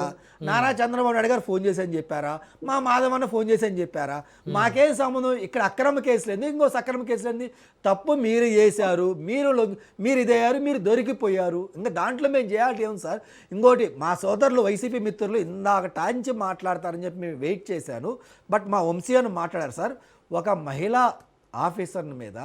నారా చంద్రబాబు నాయుడు గారు ఫోన్ చేసి అని చెప్పారా? మా మాధవన్న ఫోన్ చేసి అని చెప్పారా? మాకేం సంబంధం? ఇక్కడ అక్రమ కేసులు ఏంది, ఇంకో సక్రమ కేసులు ఏంది? తప్పు మీరు చేశారు, మీరు ఇదయ్యారు, మీరు దొరికిపోయారు. ఇంకా దాంట్లో మేము చేయాలి ఏం సార్? ఇంకోటి, మా సోదరులు వైసీపీ మిత్రులు ఇందాక టాంచి మాట్లాడతారని చెప్పి మేము వెయిట్ చేశాను. బట్ మా వంశీ అని మాట్లాడారు సార్. ఒక మహిళా ఆఫీసర్ మీద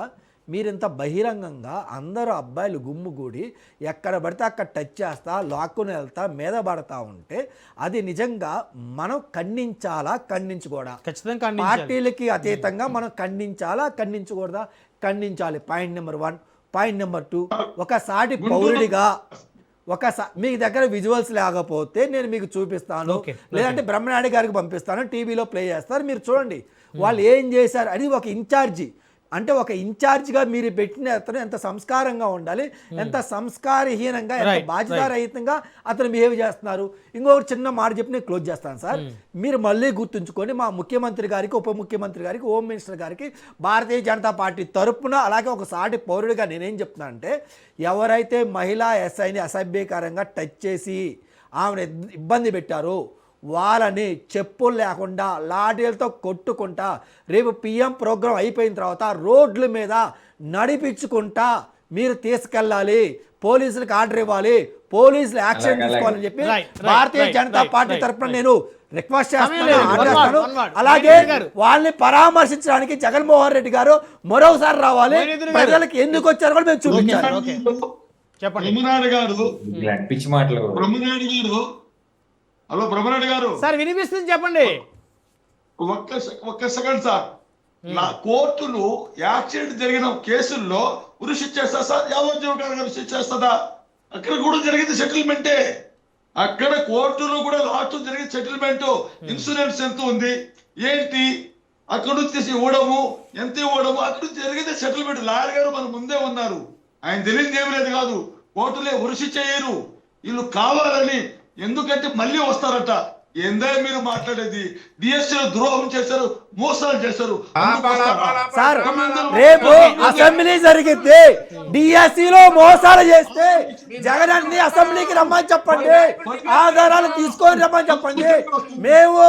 మీరింత బహిరంగంగా అందరూ అబ్బాయిలు గుమ్ముగూడి ఎక్కడ పడితే అక్కడ టచ్ చేస్తా, లాక్కుని వెళ్తా, మీద పడతా ఉంటే అది నిజంగా మనం ఖండించాలా, ఖండించకూడదా? ఖచ్చితంగా ఖండించాలి. పార్టీలకి అతీతంగా మనం ఖండించాలా, ఖండించకూడదా? ఖండించాలి. Point number 1. పాయింట్ నెంబర్ 2, ఒక సాటి పౌరుడిగా మీ దగ్గర విజువల్స్ లేకపోతే నేను మీకు చూపిస్తాను, లేదంటే బ్రహ్మనాయుడు గారికి పంపిస్తాను, టీవీలో ప్లే చేస్తారు, మీరు చూడండి వాళ్ళు ఏం చేశారు అని. ఒక ఇన్ఛార్జి అంటే ఒక ఇన్ఛార్జిగా మీరు పెట్టిన అతను ఎంత సంస్కారంగా ఉండాలి, ఎంత సంస్కారహీనంగా, ఎంత బాధ్యతారహితంగా అతను బిహేవ్ చేస్తున్నారు. ఇంకొకటి చిన్న మాట చెప్పి నేను క్లోజ్ చేస్తాను సార్. మీరు మళ్ళీ గుర్తుంచుకొని మా ముఖ్యమంత్రి గారికి, ఉప ముఖ్యమంత్రి గారికి, హోమ్ మినిస్టర్ గారికి భారతీయ జనతా పార్టీ తరపున అలాగే ఒక సాటి పౌరుడిగా నేనేం చెప్తున్నా అంటే, ఎవరైతే మహిళా ఎస్ఐని అసభ్యకరంగా టచ్ చేసి ఆమెను ఇబ్బంది పెట్టారో వాళ్ళని చెప్పులు లేకుండా లాఠీలతో కొట్టుకుంటా రేపు పిఎం ప్రోగ్రాం అయిపోయిన తర్వాత రోడ్ల మీద నడిపించుకుంటా మీరు తీసుకెళ్ళాలి, పోలీసులకు ఆర్డర్ ఇవ్వాలి, పోలీసులు యాక్షన్ తీసుకోవాలని చెప్పి భారతీయ జనతా పార్టీ తరఫున నేను రిక్వెస్ట్ చేస్తున్నాను. అలాగే వాళ్ళని పరామర్శించడానికి జగన్మోహన్ రెడ్డి గారు మరోసారి రావాలి, ప్రజలకు ఎందుకు వచ్చారో కూడా మేము చూపించాలి. చెప్పండి. పిచ్చి మాటలు. హలో బ్రహ్మనాయుడు గారు సార్ వినిపిస్తుంది, చెప్పండి. ఒక్క సెకండ్ సార్. నా కోర్టులు యాక్సిడెంట్ జరిగిన కేసుల్లో ఉరిశిచ్చేస్తా సార్, యావజ్జీవకాలంగా ఉరిశిచ్చేస్తుందా? అక్కడ కూడా జరిగింది సెటిల్మెంటే. అక్కడ కోర్టులో కూడా లాస్ట్ జరిగిన సెటిల్మెంట్, ఇన్సూరెన్స్ ఎంత ఉంది ఏంటి, అక్కడ నుంచి ఇవ్వడము ఎంత ఇవ్వడము, అక్కడ నుంచి జరిగింది సెటిల్మెంట్. లాయర్ గారు మన ముందే ఉన్నారు, ఆయన తెలియదు ఏమి లేదు కాదు. కోర్టులే ఉరిశి చేయరు, వీళ్ళు కావాలని. ఎందుకంటే మళ్ళీ వస్తారట. ఏందో మీరు మాట్లాడేది, డిఎస్సీ ద్రోహం చేశారు, మోసాలు చేశారు. సార్ రేపు అసెంబ్లీ జరిగితే డిఎస్సీలో మోసాలు చేస్తే జగన్ అన్ని అసెంబ్లీకి రమ్మని చెప్పండి, ఆధారాలు తీసుకొని రమ్మని చెప్పండి. మేము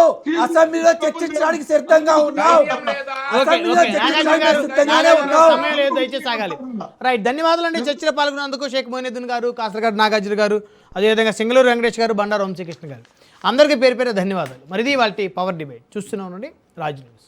అసెంబ్లీలో చర్చించడానికి సిద్ధంగా ఉన్నాం, అసెంబ్లీలో చర్చించడానికి సిద్ధంగానే ఉన్నాం. రైట్, ధన్యవాదాలు అండి చర్చలో పాల్గొన్నందుకు. షేక్ మొయినుద్దీన్ గారు, కాసరగాడు నాగార్జున గారు, అదేవిధంగా సింగళూరు వెంకటేష్ గారు, బండారు వంశీకృష్ణ గారు, అందరికీ పేరు పేరు ధన్యవాదాలు. మరి ఇది వాళ్ళ పవర్ డిబేట్ చూస్తూనే ఉండండి రాజ్ న్యూస్.